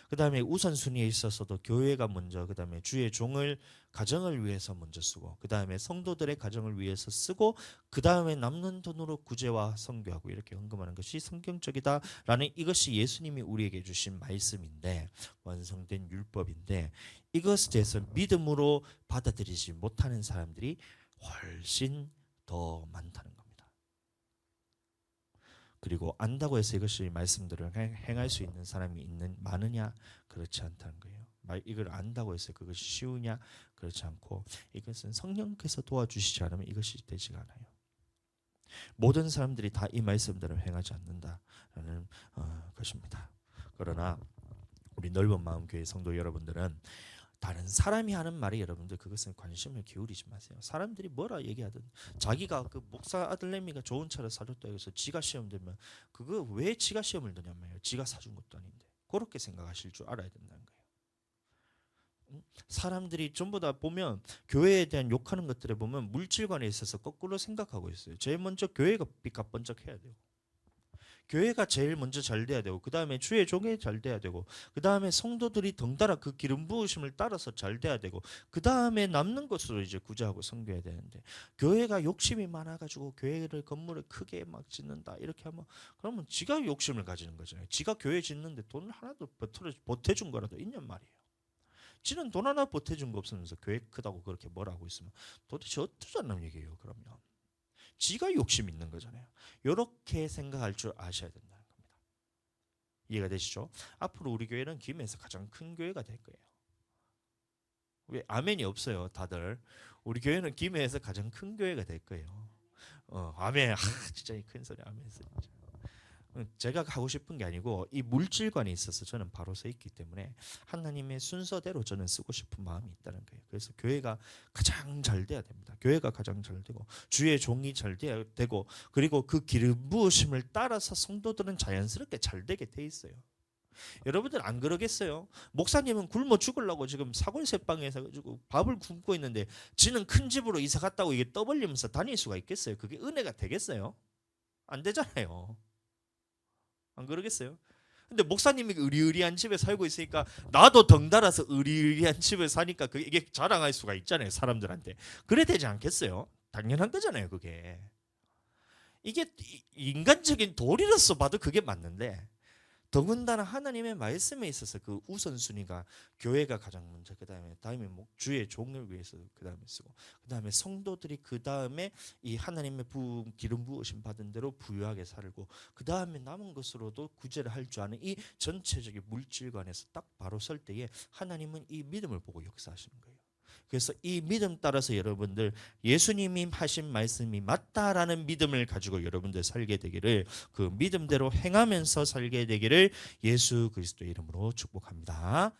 그 다음에 우선순위에 있어서도 교회가 먼저, 그 다음에 주의 종을 가정을 위해서 먼저 쓰고, 그 다음에 성도들의 가정을 위해서 쓰고, 그 다음에 남는 돈으로 구제와 선교하고 이렇게 헌금하는 것이 성경적이다라는, 이것이 예수님이 우리에게 주신 말씀인데, 완성된 율법인데, 이것에 대해서 믿음으로 받아들이지 못하는 사람들이 훨씬 더 많다는 겁니다. 그리고 안다고 해서 이것이 말씀들을 행할 수 있는 사람이 많으냐? 그렇지 않다는 거예요. 이걸 안다고 해서 그것이 쉬우냐? 그렇지 않고, 이것은 성령께서 도와주시지 않으면 이것이 되지가 않아요. 모든 사람들이 다 이 말씀들을 행하지 않는다라는 것입니다. 그러나 우리 넓은 마음교회 성도 여러분들은 다른 사람이 하는 말이, 여러분들 그것은 관심을 기울이지 마세요. 사람들이 뭐라 얘기하든, 자기가 그 목사 아들내미가 좋은 차를 사줬다 해서 지가 시험 들면 그거 왜 지가 시험을 드냔 말이에요. 지가 사준 것도 아닌데. 그렇게 생각하실 줄 알아야 된다는 거예요. 사람들이 전부 다 보면 교회에 대한 욕하는 것들에 보면 물질관에 있어서 거꾸로 생각하고 있어요. 제일 먼저 교회가 빚값 번쩍해야 돼요. 교회가 제일 먼저 잘 돼야 되고, 그 다음에 주의 종이 잘 돼야 되고, 그 다음에 성도들이 덩달아 그 기름 부으심을 따라서 잘 돼야 되고, 그 다음에 남는 것으로 이제 구제하고 섬겨야 되는데, 교회가 욕심이 많아가지고 교회를 건물을 크게 막 짓는다 이렇게 하면, 그러면 지가 욕심을 가지는 거잖아요. 지가 교회 짓는데 돈을 하나도 보태준 거라도 있냔 말이에요. 지는 돈 하나 보태준 거 없으면서 교회 크다고 그렇게 뭐라고 있으면 도대체 어쩌자는 얘기예요. 그러면 지가 욕심 있는 거잖아요. 이렇게 생각할 줄 아셔야 된다는 겁니다. 이해가 되시죠? 앞으로 우리 교회는 김해에서 가장 큰 교회가 될 거예요. 왜 아멘이 없어요, 다들? 우리 교회는 김해에서 가장 큰 교회가 될 거예요. 아멘. 진짜 이 큰 소리 아멘. 진짜. 제가 가고 싶은 게 아니고 이 물질관에 있어서 저는 바로 서 있기 때문에 하나님의 순서대로 저는 쓰고 싶은 마음이 있다는 거예요. 그래서 교회가 가장 잘 돼야 됩니다. 교회가 가장 잘 되고 주의 종이 잘 돼야 되고 그리고 그 기름 부으심을 따라서 성도들은 자연스럽게 잘 되게 돼 있어요. 여러분들 안 그러겠어요? 목사님은 굶어 죽으려고 지금 사골세빵에서 가지고 밥을 굶고 있는데 지는 큰 집으로 이사 갔다고 이게 떠벌리면서 다닐 수가 있겠어요? 그게 은혜가 되겠어요? 안 되잖아요. 안 그러겠어요? 근데 목사님이 의리의리한 집에 살고 있으니까 나도 덩달아서 의리의리한 집에 사니까 이게 자랑할 수가 있잖아요, 사람들한테. 그래 되지 않겠어요? 당연한 거잖아요, 그게. 이게 인간적인 도리로서 봐도 그게 맞는데 더군다나 하나님의 말씀에 있어서 그 우선순위가 교회가 가장 먼저, 다음에 주의 종을 위해서 그 다음에 쓰고, 그 다음에 성도들이 그 다음에 이 하나님의 기름 부으심 받은 대로 부유하게 살고, 그 다음에 남은 것으로도 구제를 할 줄 아는 이 전체적인 물질관에서 딱 바로 설 때에 하나님은 이 믿음을 보고 역사하시는 거예요. 그래서 이 믿음 따라서 여러분들 예수님이 하신 말씀이 맞다라는 믿음을 가지고 여러분들 살게 되기를, 그 믿음대로 행하면서 살게 되기를 예수 그리스도의 이름으로 축복합니다.